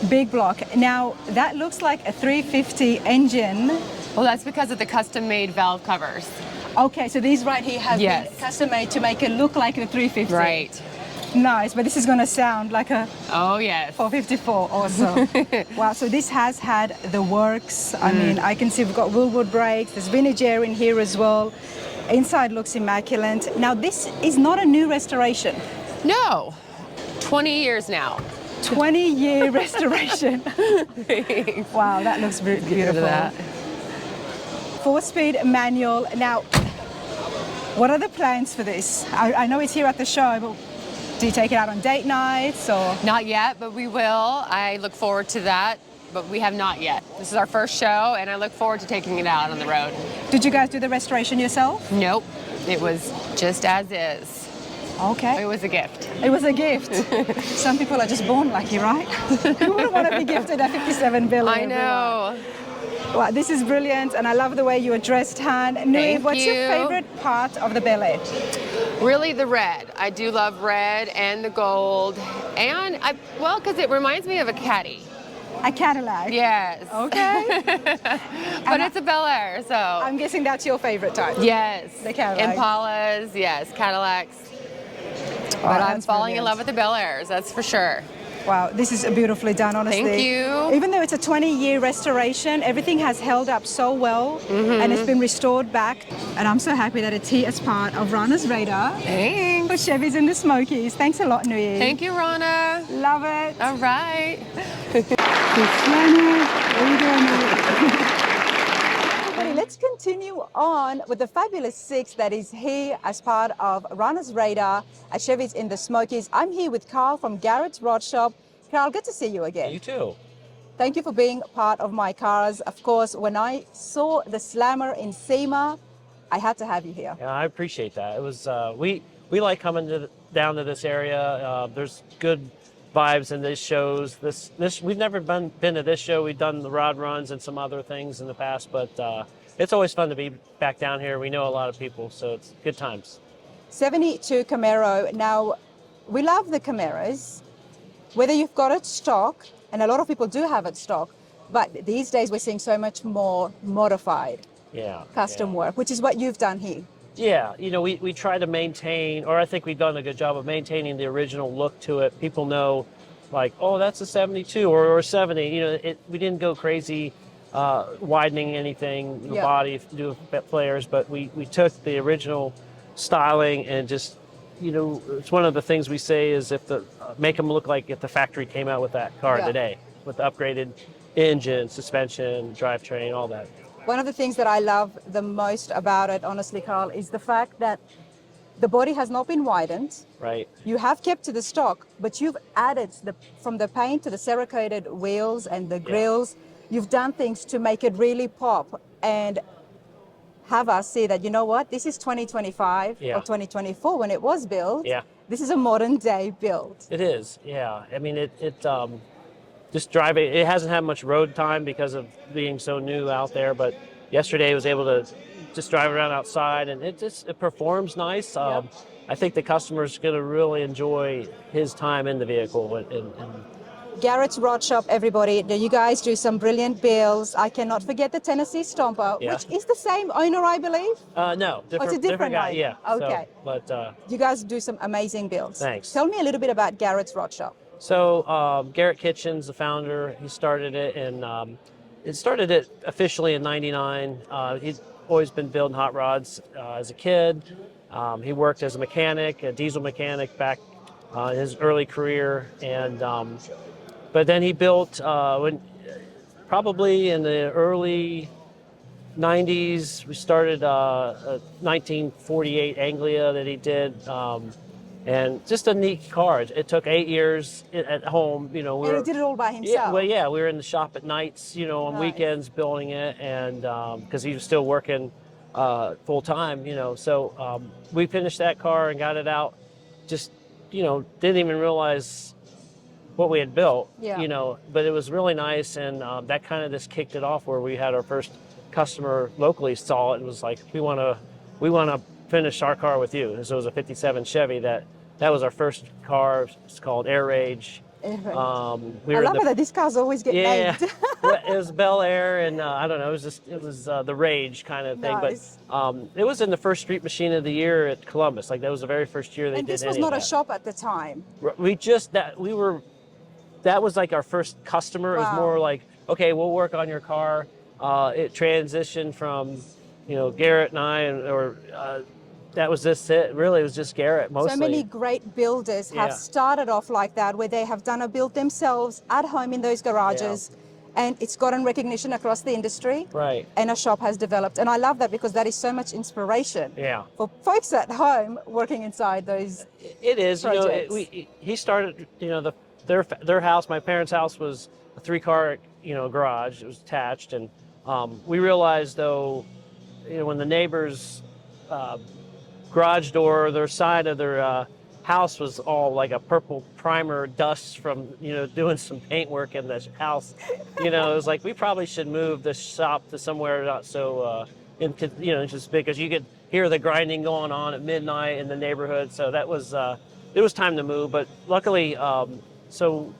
Big block. Now, that looks like a 350 engine. Well, that's because of the custom-made valve covers. Okay, so these right here have been custom-made to make it look like the 350. Right. Nice, but this is going to sound like a 454 also. Wow, so this has had the works. I mean, I can see we've got Wilwood brakes. There's vintage air in here as well. Inside looks immaculate. Now, this is not a new restoration. No, 20 years now. 20-year restoration. Wow, that looks beautiful. That. 4-speed manual. Now, what are the plans for this? I know it's here at the show, but do you take it out on date nights or? Not yet, but we will. I look forward to that, but we have not yet. This is our first show, and I look forward to taking it out on the road. Did you guys do the restoration yourself? Nope, it was just as is. Okay. It was a gift. It was a gift. Some people are just born lucky, right? Who wouldn't want to be gifted a 57 Bel Air? I know. Wow, this is brilliant, and I love the way you are dressed, Han. Nui, what's your favorite part of the Bel Air? Really the red. I do love red and the gold, and because it reminds me of a caddy. A Cadillac? Yes. Okay. But it's a Bel Air, so. I'm guessing that's your favorite type. Yes. The Cadillac. Impalas, yes, Cadillacs. But I'm falling in love with the Bel Airs, that's for sure. Wow, this is beautifully done, honestly. Thank you. Even though it's a 20-year restoration, everything has held up so well, and it's been restored back. And I'm so happy that it's here as part of Rana's radar. Thanks. For Chevys and the Smokies. Thanks a lot, Nui. Thank you, Rana. Love it. All right. Let's continue on with the fabulous 6 that is here as part of Rana's radar at Chevys in the Smokies. I'm here with Carl from Garrets Rod Shop. Carl, good to see you again. You too. Thank you for being part of my cars. Of course, when I saw the Slammer in SEMA, I had to have you here. Yeah, I appreciate that. It was we like coming down to this area. There's good vibes in these shows. This we've never been to this show. We've done the rod runs and some other things in the past, but it's always fun to be back down here. We know a lot of people, so it's good times. 72 Camaro. Now, we love the Camaros, whether you've got it stock, and a lot of people do have it stock, but these days we're seeing so much more modified custom work, which is what you've done here. Yeah, you know, we try to maintain, or I think we've done a good job of maintaining the original look to it. People know, like, oh, that's a 72 or 70. You know, we didn't go crazy widening anything, the body, do flares, but we took the original styling and just, you know, it's one of the things we say is make them look like if the factory came out with that car today, with the upgraded engine, suspension, drivetrain, all that. One of the things that I love the most about it, honestly, Carl, is the fact that the body has not been widened. Right. You have kept to the stock, but you've added from the paint to the Cerakoted wheels and the grills. You've done things to make it really pop and have us see that, you know what, this is 2025 or 2024 when it was built. Yeah. This is a modern day build. It is, yeah. I mean, just driving, it hasn't had much road time because of being so new out there, but yesterday I was able to just drive around outside and it performs nice. I think the customer's going to really enjoy his time in the vehicle and Garrets Rod Shop, everybody. You guys do some brilliant builds. I cannot forget the Tennessee Stomper, Yeah. which is the same owner, I believe. No, Oh, it's a different guy. owner. Yeah. Okay. So, but You guys do some amazing builds. Thanks. Tell me a little bit about Garrets Rod Shop. So Garrett Kitchen's the founder. He started it, and it started it officially in '99. He's always been building hot rods as a kid. He worked as a mechanic, a diesel mechanic back in his early career, and but then he built probably in the early '90s. We started a 1948 Anglia that he did. And just a neat car. It took 8 years at home. You know, And he did it all by himself. Yeah, we were in the shop at nights, you know, on Nice. weekends building it, and because he was still working full time, you know. So we finished that car and got it out. Just, you know, didn't even realize what we had built, Yeah. you know. But it was really nice, and that kind of just kicked it off where we had our first customer locally saw it and was like, we want to finish our car with you. And so it was a '57 Chevy that was our first car. It's called Air Rage. I We were love in it that these cars always get yeah, named. it was Bel Air, and I don't know. It was the Rage kind of thing. Nice. But it was in the first Street Machine of the Year at Columbus. Like that was the very first year they And did this was any of not a that. shop at the time. That was like our first customer. It was Wow. more like, okay, we'll work on your car. It transitioned from, you know, Garrett and I, that was just it. Really, it was just Garrett mostly. So many great builders have Yeah. started off like that, where they have done a build themselves at home in those garages, and it's gotten recognition across the industry. Right. And a shop has developed, and I love that because that is so much inspiration Yeah. for folks at home working inside those. It is. You know, projects. he started. You know, their house. My parents' house was a 3-car, you know, garage. It was attached, and we realized though, you know, when the neighbors' garage door, their side of their house was all like a purple primer dust from, you know, doing some paint work in the house. You know, it was like we probably should move the shop to somewhere not so you know, just because you could hear the grinding going on at midnight in the neighborhood. So that was it was time to move. But luckily, so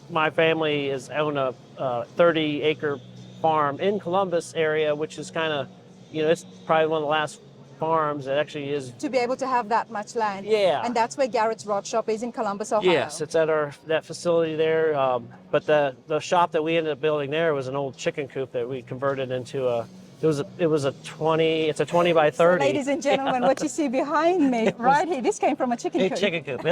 my family is own a 30-acre farm in Columbus area, which is kind of, you know, it's probably one of the last farms that actually is. To be able to have that much land. Yeah. And that's where Garrett's Rod Shop is in Columbus, Ohio. Yes, it's at that facility there. But the shop that we ended up building there was an old chicken coop that we converted into it was a 20. It's a 20 by 30. So ladies and gentlemen, what you see behind me right here, this came from a chicken coop. Chicken coop.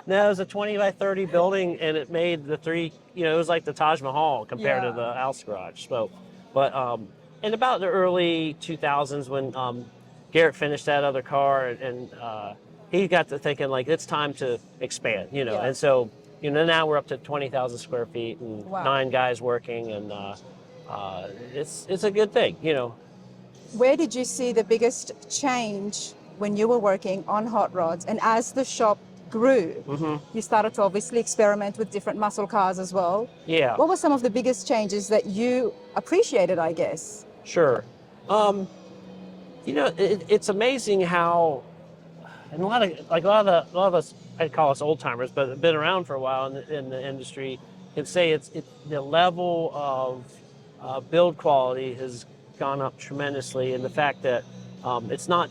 No, it was a 20 by 30 building, and it made the 3. You know, it was like the Taj Mahal compared to the house garage. So, but in about the early 2000s when Garrett finished that other car, and he got to thinking like it's time to expand. You know, and so, you know, now we're up to 20,000 square feet and 9 guys working, and it's a good thing. You know. Where did you see the biggest change when you were working on hot rods, and as the shop grew, you started to obviously experiment with different muscle cars as well? Yeah. What were some of the biggest changes that you appreciated, I guess? Sure. You know, it's amazing how, and a lot of us, I'd call us old timers, but have been around for a while in the industry, can say it's the level of build quality has gone up tremendously, and the fact that it's not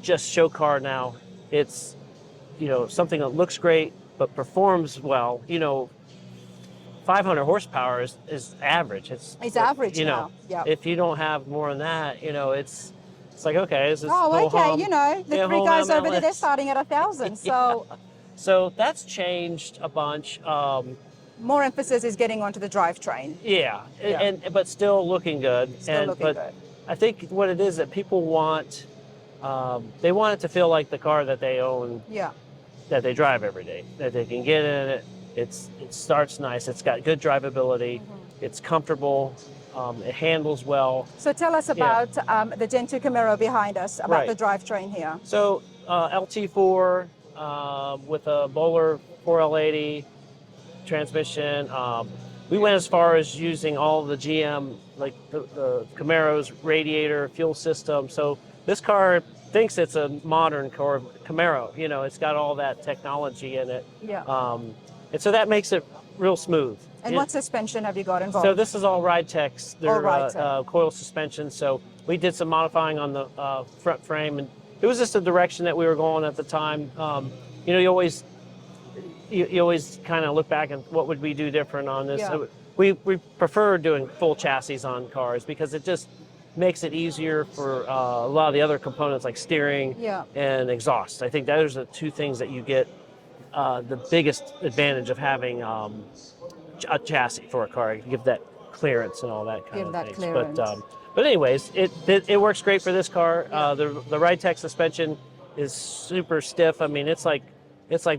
just show car now, it's, you know, something that looks great but performs well. You know, 500 horsepower is average. It's average you know, now. Yep. If you don't have more than that, you know, it's like, okay, this is Oh, okay. You know, the 3 guys over there, they're starting at 1,000. So So that's changed a bunch. More emphasis is getting onto the drivetrain. Yeah, but still looking good. Still good. I think what it is that people want, they want it to feel like the car that they own, that they drive every day, that they can get in it. It starts nice. It's got good drivability. It's comfortable. It handles well. So tell us about the Gen 2 Camaro behind us, about the drivetrain here. So LT4 with a Bowler 4L80 transmission. We went as far as using all the GM, like the Camaro's radiator fuel system. So this car thinks it's a modern Camaro. You know, it's got all that technology in it. Yeah. And so that makes it real smooth. And what suspension have you got involved? So this is all Ride Tech's. They're Ride-Tech. coil suspension. So we did some modifying on the front frame, and it was just the direction that we were going at the time. You know, you always kind of look back and what would we do different on this? Yeah. So we prefer doing full chassis on cars because it just makes it easier for a lot of the other components like steering and exhaust. I think those are the two things that you get the biggest advantage of having a chassis for a car. You give that clearance and all that kind of things. Clearance. But anyways, it works great for this car. The Ride Tech suspension is super stiff. I mean, it's like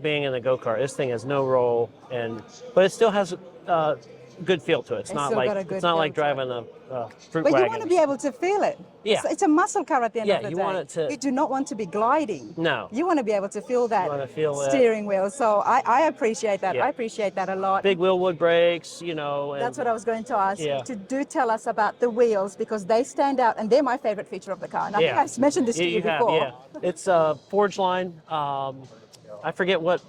being in a go-kart. This thing has no roll, but it still has good feel to it. It's not like driving a fruit wagon. But you want to be able to feel it. Yeah. It's a muscle car at the end of the day. You want it to. You do not want to be gliding. No. You want to be able to feel that steering wheel. So I appreciate that. Yeah. I appreciate that a lot. Big wheelwood brakes, you know. That's what I was going to ask you. Yeah. Do tell us about the wheels because they stand out and they're my favorite feature of the car. And I think I've mentioned this to you before. Yeah. It's a Forge line. I forget what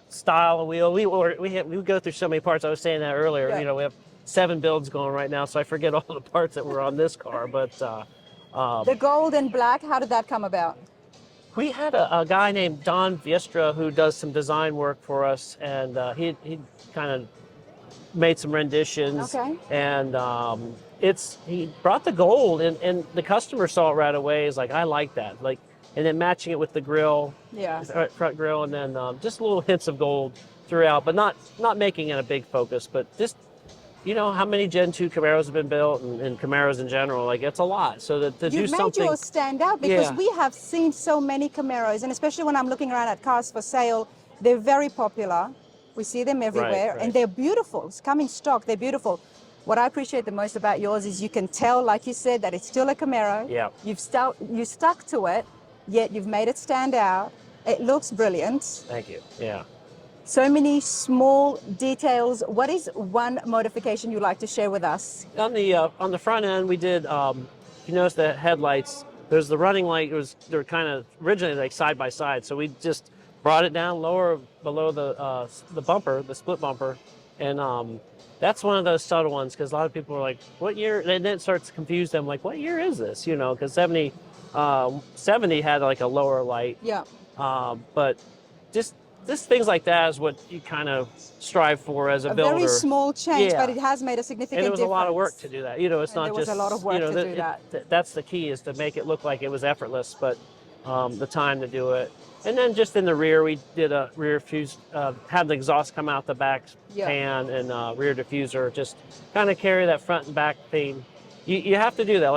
style of wheel. We go through so many parts. I was saying that earlier. Yeah. You know, we have 7 builds going right now, so I forget all the parts that were on this car. But the gold and black, how did that come about? We had a guy named Don Viestra who does some design work for us, and he kind of made some renditions. Okay. And he brought the gold, and the customer saw it right away. He's like, I like that. Like, and then matching it with the grill, front grill, and then just little hints of gold throughout, but not making it a big focus, but just, you know, how many Gen 2 Camaros have been built and Camaros in general, like it's a lot. So to do something. You've made yours stand out because we have seen so many Camaros, and especially when I'm looking around at cars for sale, they're very popular. We see them everywhere, and they're beautiful. It's come in stock, they're beautiful. What I appreciate the most about yours is you can tell, like you said, that it's still a Camaro. Yeah. You stuck to it, yet you've made it stand out. It looks brilliant. Thank you. Yeah. So many small details. What is one modification you'd like to share with us? On the front end, we did. You notice the headlights. There's the running light. They're kind of originally like side by side. So we just brought it down lower below the bumper, the split bumper, and that's one of those subtle ones because a lot of people are like, "What year?" And then it starts to confuse them. Like, "What year is this?" You know, because 70 had like a lower light. Yeah. But just things like that is what you kind of strive for as a builder. A very small change, but it has made a significant difference. And it was a lot of work to do that. You know, it's not just. There was a lot of work to do that. That's the key, is to make it look like it was effortless, but the time to do it. And then just in the rear, we did a rear fuse, had the exhaust come out the back pan and rear diffuser, just kind of carry that front and back theme. You have to do that.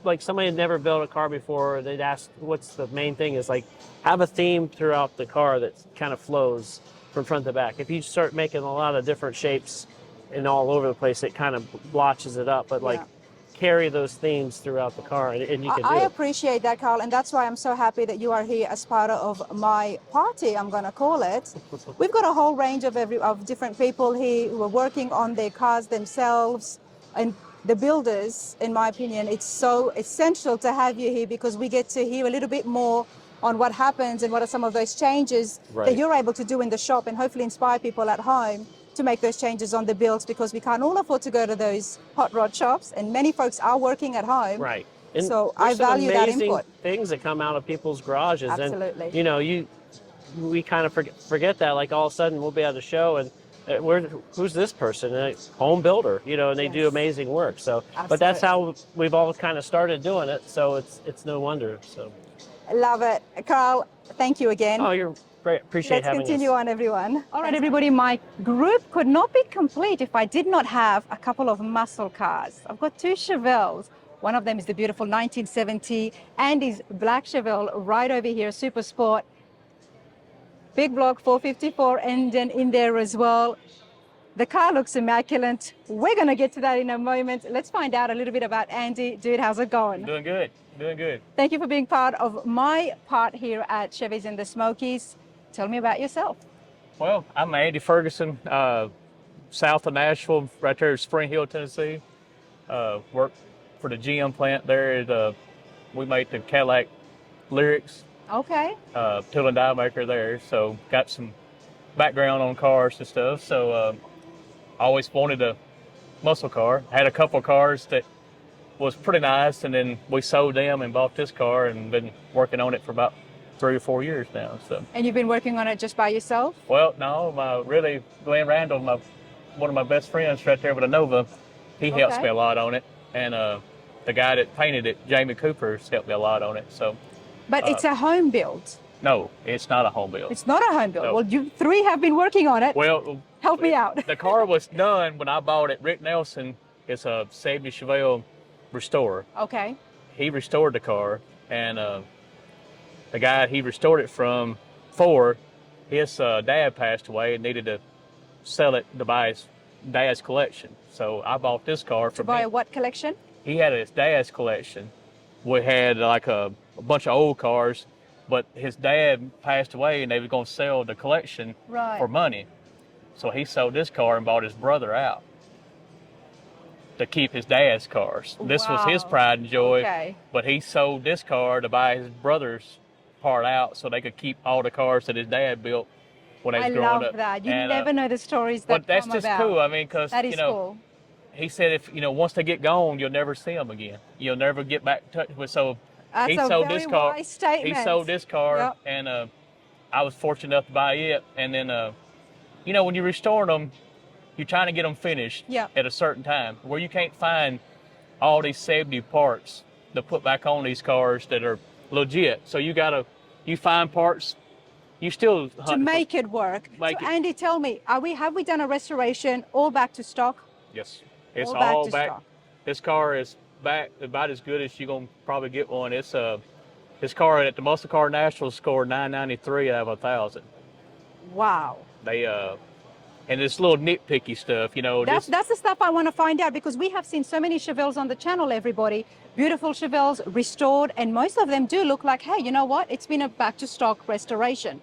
Like somebody had never built a car before, they'd ask what's the main thing, is like have a theme throughout the car that kind of flows from front to back. If you start making a lot of different shapes and all over the place, it kind of blotches it up. But carry those themes throughout the car, and you can do it. I appreciate that, Carl, and that's why I'm so happy that you are here as part of my party, I'm going to call it. We've got a whole range of different people here who are working on their cars themselves, and the builders, in my opinion, it's so essential to have you here because we get to hear a little bit more on what happens and what are some of those changes that you're able to do in the shop, and hopefully inspire people at home to make those changes on the builds, because we can't all afford to go to those hot rod shops, and many folks are working at home. Right. And so I value that input. Things that come out of people's garages. Absolutely. And, you know, we kind of forget that. Like all of a sudden we'll be at a show and who's this person? Home builder, you know, and they do amazing work. So, but that's how we've all kind of started doing it. So it's no wonder. So. Love it. Carl, thank you again. Oh, you're great. Appreciate having us. Let's continue on, everyone. All right, everybody, my group could not be complete if I did not have a couple of muscle cars. I've got 2 Chevelles. One of them is the beautiful 1970 Andy's black Chevelle right over here, Super Sport. Big block 454 engine in there as well. The car looks immaculate. We're going to get to that in a moment. Let's find out a little bit about Andy. Dude, how's it going? Doing good. Doing good. Thank you for being part of my part here at Chevys and the Smokies. Tell me about yourself. Well, I'm Andy Ferguson, south of Nashville, right there in Spring Hill, Tennessee. Work for the GM plant there. We make the Cadillac Lyrics. Okay. Tool and die maker there. So got some background on cars and stuff, so I always wanted a muscle car. Had a couple of cars that was pretty nice, and then we sold them and bought this car and been working on it for about 3 or 4 years now. So. And you've been working on it just by yourself? Well, no, Glenn Randall, one of my best friends right there with a Nova, he helps me a lot on it, and the guy that painted it, Jamie Cooper, has helped me a lot on it. So. But it's a home build. No, it's not a home build. It's not a home build. No. Well, you three have been working on it. Well, help me out. The car was done when I bought it. Rick Nelson is a Chevy Chevelle restorer. Okay. He restored the car, and the guy he restored it from, Ford, his dad passed away and needed to sell it to buy his dad's collection. So I bought this car from him. To buy what collection? He had his dad's collection. We had like a bunch of old cars, but his dad passed away and they were going to sell the collection for money. So he sold this car and bought his brother out to keep his dad's cars. This was his pride and joy, but he sold this car to buy his brother's part out so they could keep all the cars that his dad built when they was growing up. I love that. You never know the stories that but that's come just about. cool. I mean, because, cool. He said if, once they get gone, you'll never see them again. You'll never get back in touch with. So That's he a sold very this car. wise statement. He sold this car, and I was fortunate enough to buy it. And then, when you're restoring them, you're trying to get them finished at a certain time where you can't find all these 70 parts to put back on these cars that are legit. So you find parts. You still to make it work. Andy, tell me, have we done a restoration all back to stock? Yes, it's all all back. This car is back about as good as you're gonna probably get one. It's this car at the Muscle Car National scored 993 out of 1,000. Wow. They and this little nitpicky stuff, That's the stuff I want to find out, because we have seen so many Chevelles on the channel, everybody. Beautiful Chevelles restored, and most of them do look like, hey, you know what? It's been a back to stock restoration.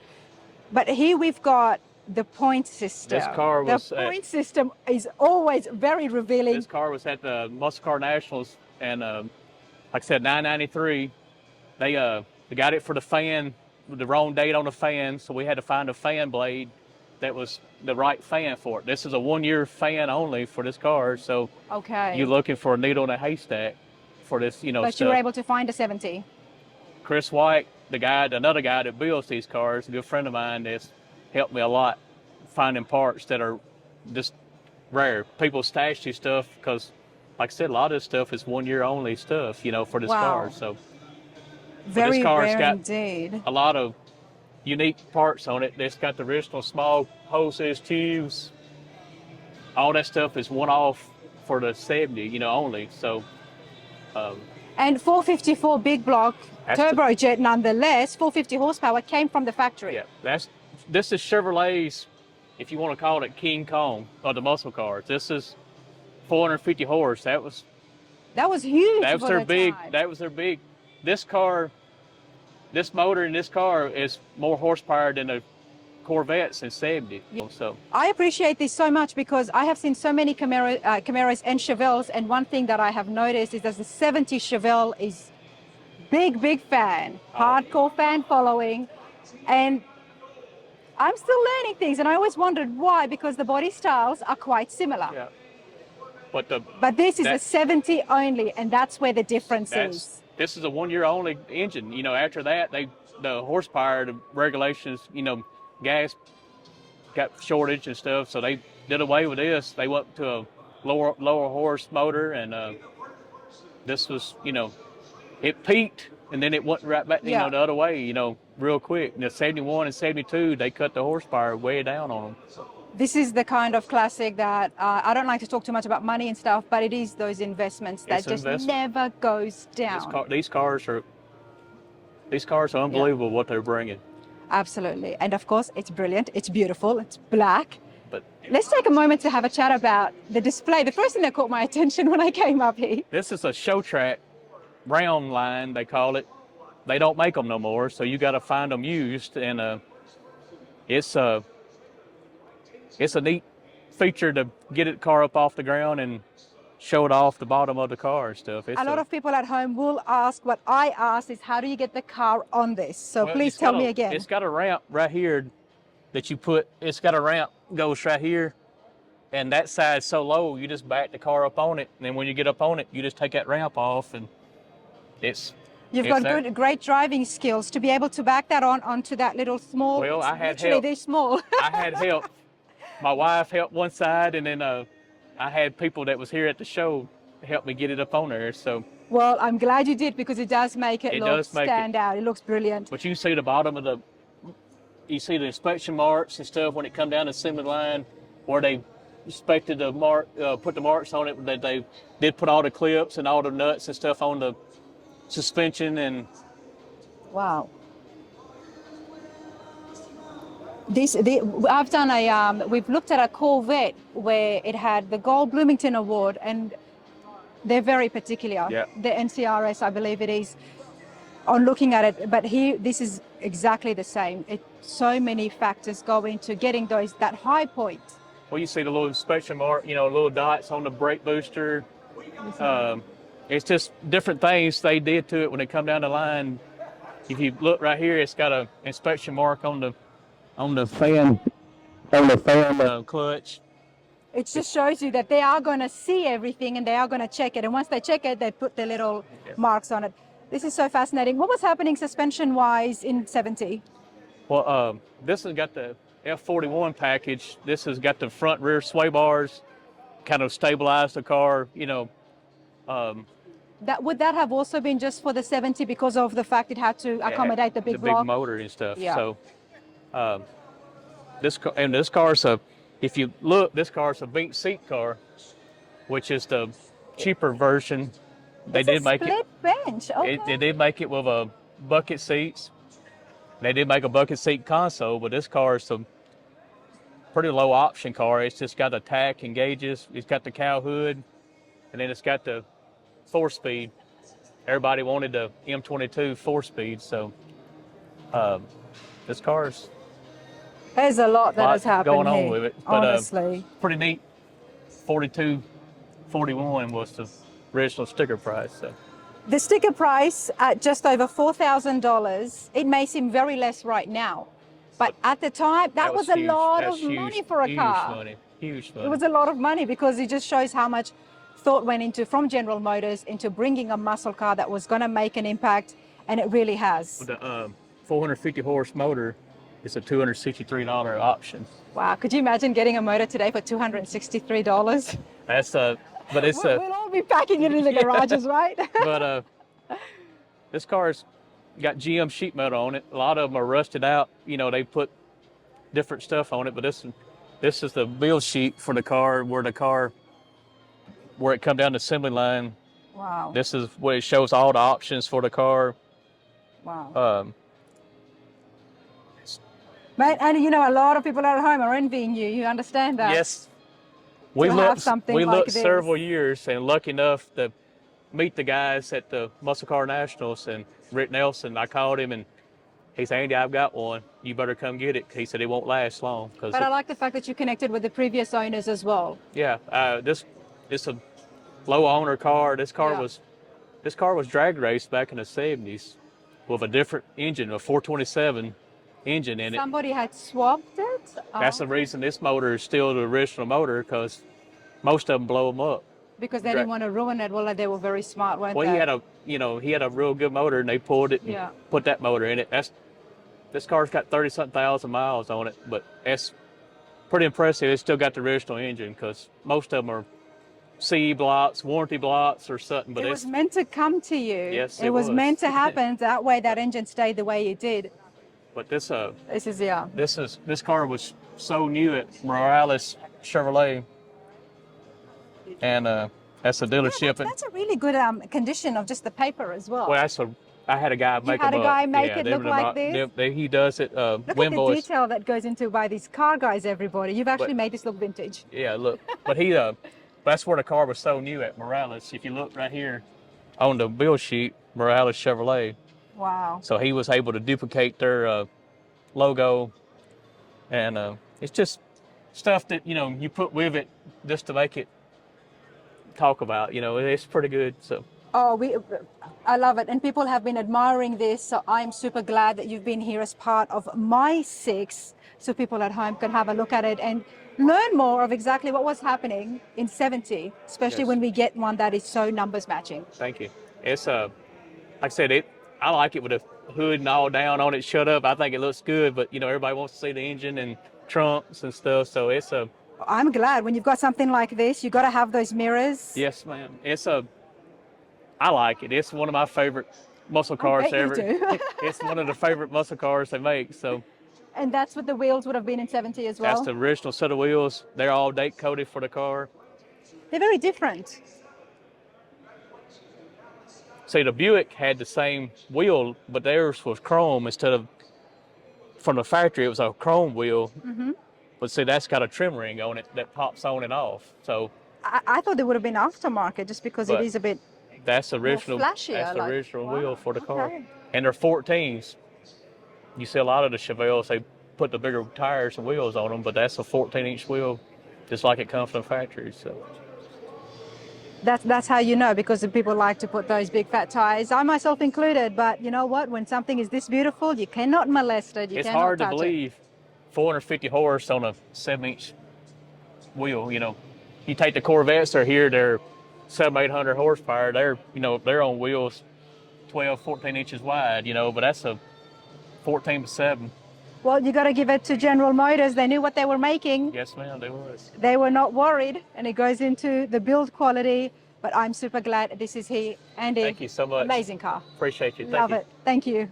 But here we've got the point system. This car was the point system is always very revealing. This car was at the Muscle Car Nationals, and like I said, 993. They got it for the fan, with the wrong date on the fan, so we had to find a fan blade that was the right fan for it. This is a 1-year fan only for this car, so you're looking for a needle in a haystack for this, But you were able to find a 70. Chris White, another guy that builds these cars, a good friend of mine, that's helped me a lot finding parts that are just rare. People stash these stuff because, like I said, a lot of this stuff is 1-year only stuff, for this car. So very this car's rare got indeed. a lot of unique parts on it. It's got the original small hoses, tubes. All that stuff is one-off for the 70, only. So. And 454 big block turbojet, nonetheless, 450 horsepower came from the factory. Yeah, this is Chevrolet's, if you want to call it King Kong of the muscle cars. This is 450 horse. That was huge. That was their big. That was their big. This motor in this car is more horsepower than the Corvettes in 70. So I appreciate this so much, because I have seen so many Camaros and Chevelles, and one thing that I have noticed is that the 70 Chevelle is big fan, hardcore fan following, and I'm still learning things, and I always wondered why, because the body styles are quite similar. Yeah. But this is a 70 only, and that's where the difference is. This is a 1-year only engine. After that, the horsepower, the regulations, gas got shortage and stuff, so they did away with this. They went to a lower horse motor, and this was, it peaked and then it went right back, the other way, real quick. And the 71 and 72, they cut the horsepower way down on them. This is the kind of classic that I don't like to talk too much about money and stuff, but it is those investments that just never goes down. These cars are unbelievable what they're bringing. Absolutely. And of course, it's brilliant. It's beautiful. It's black. But let's take a moment to have a chat about the display. The first thing that caught my attention when I came up here. This is a show track round line, they call it. They don't make them no more, so you got to find them used. And it's a neat feature to get the car up off the ground and show it off the bottom of the car and stuff. A lot of people at home will ask what I asked is, how do you get the car on this? So please tell me again. It's got a ramp right here that you put. It's got a ramp goes right here, and that side's so low you just back the car up on it, and then when you get up on it, you just take that ramp off, and it's. You've got great driving skills to be able to back that onto that little small. Well, I had literally help. this small. I had help. My wife helped one side, and then I had people that was here at the show help me get it up on there. So. Well, I'm glad you did because it does make it look stand out. It looks brilliant. But you see the bottom of you see the inspection marks and stuff when it come down the assembly line, where they inspected the put the marks on it. That they did put all the clips and all the nuts and stuff on the suspension and. Wow. I've done we've looked at a Corvette where it had the Gold Bloomington Award, and they're very particular. Yeah. The NCRS, I believe it is, on looking at it. But this is exactly the same. So many factors go into getting that high point. Well, you see the little inspection mark, little dots on the brake booster. It's just different things they did to it when they come down the line. If you look right here, it's got an inspection mark on the fan clutch. It just shows you that they are going to see everything and they are going to check it. And once they check it, they put the little marks on it. This is so fascinating. What was happening suspension-wise in 70? Well, this has got the F41 package. This has got the front rear sway bars, kind of stabilized the car, Would that have also been just for the 70 because of the fact it had to accommodate the big block? big motor and stuff. Yeah. So this car's if you look, this car's a bench seat car, which is the cheaper version. They did make split bench. Okay. They did make it with a bucket seats. They did make a bucket seat console, but this car is a pretty low option car. It's just got the tack and gauges. It's got the cow hood, and then it's got the 4-speed. Everybody wanted the M22 4-speed, so this car's. There's a lot that has happened going on here, with it, but honestly. Pretty neat. 42.41 was the original sticker price. So. The sticker price at just over $4,000. It may seem very less right now, but at the time that was a huge. lot of money for a car. Huge money. It was a lot of money because it just shows how much thought went into from General Motors into bringing a muscle car that was going to make an impact, and it really has. With the 450 horse motor, it's a $263 option. Wow, could you imagine getting a motor today for $263? That's but it's we'll all be packing it in the garages, right? But this car's got GM sheet metal on it. A lot of them are rusted out. They put different stuff on it, but this is the build sheet for the car where it come down the assembly line. Wow. This is where it shows all the options for the car. Wow. Mate, and a lot of people at home are envying you. You understand that? Yes. We looked like several years and lucky enough to meet the guys at the Muscle Car Nationals, and Rick Nelson, I called him and he said, Andy, I've got one. You better come get it. He said it won't last long. But I like the fact that you connected with the previous owners as well. Yeah, it's a low owner car. This car was drag raced back in the 70s with a different engine, a 427 engine in it. Somebody had swapped it? That's the reason this motor is still the original motor, because most of them blow them up. Because they didn't want to ruin it. Well, they were very smart, weren't they? Well, he had a real good motor, and they pulled it and put that motor in it. This car's got 30-something thousand miles on it, but that's pretty impressive. It's still got the original engine, because most of them are CE blocks, warranty blocks, or something. But it was meant to come to you. Yes, it was meant to happen. That way, that engine stayed the way it did. But this car was so new at Morales Chevrolet, and that's a dealership. That's a really good condition of just the paper as well. Well, I had a guy make them up. You had a guy make it look like this? He does it. Look at the detail that goes into by these car guys, everybody. You've actually made this look vintage. Yeah, look. But that's where the car was so new at Morales. If you look right here on the build sheet, Morales Chevrolet. Wow. So he was able to duplicate their logo, and it's just stuff that you put with it just to make it talk about. It's pretty good. So Oh, I love it. And people have been admiring this. So I'm super glad that you've been here as part of my 6, so people at home can have a look at it and learn more of exactly what was happening in 70, especially Yes. when we get one that is so numbers matching. Thank you. It's like I said, I like it with the hood and all down on it, shut up. I think it looks good, but everybody wants to see the engine and trunks and stuff. So it's I'm glad when you've got something like this, you've got to have those mirrors. yes, ma'am. I like it. It's one of my favorite muscle cars bet you ever. do. It's one of the favorite muscle cars they make. So And that's what the wheels would have been in 70 as well. that's the original set of wheels. They're all date coded for the car. They're very different. See, the Buick had the same wheel, but theirs was chrome instead of from the factory. It was a chrome wheel. hmm But see, that's got a trim ring on it that pops on and off. So I thought they would have been aftermarket just because it But is a bit that's the original. flashier, That's the like, original wow, wheel for the car. okay. And they're 14s. You see a lot of the Chevelles, they put the bigger tires and wheels on them, but that's a 14-inch wheel, just like it comes from the factory. So That's how you know, because the people like to put those big fat tires, I myself included. But you know what? When something is this beautiful, you cannot molest it. You it's cannot hard to touch believe 450 horse on a 7-inch wheel. You take the Corvettes, they're 700-800 horsepower. They're on wheels 12, 14 inches wide. But that's a 14/7. Well, you got to give it to General Motors. They knew what they were making. Yes, ma'am, they was. They were not worried, and it goes into the build quality. But I'm super glad this is here. Andy, Thank you so much. amazing car. Appreciate you. Thank Love you. it. Thank you.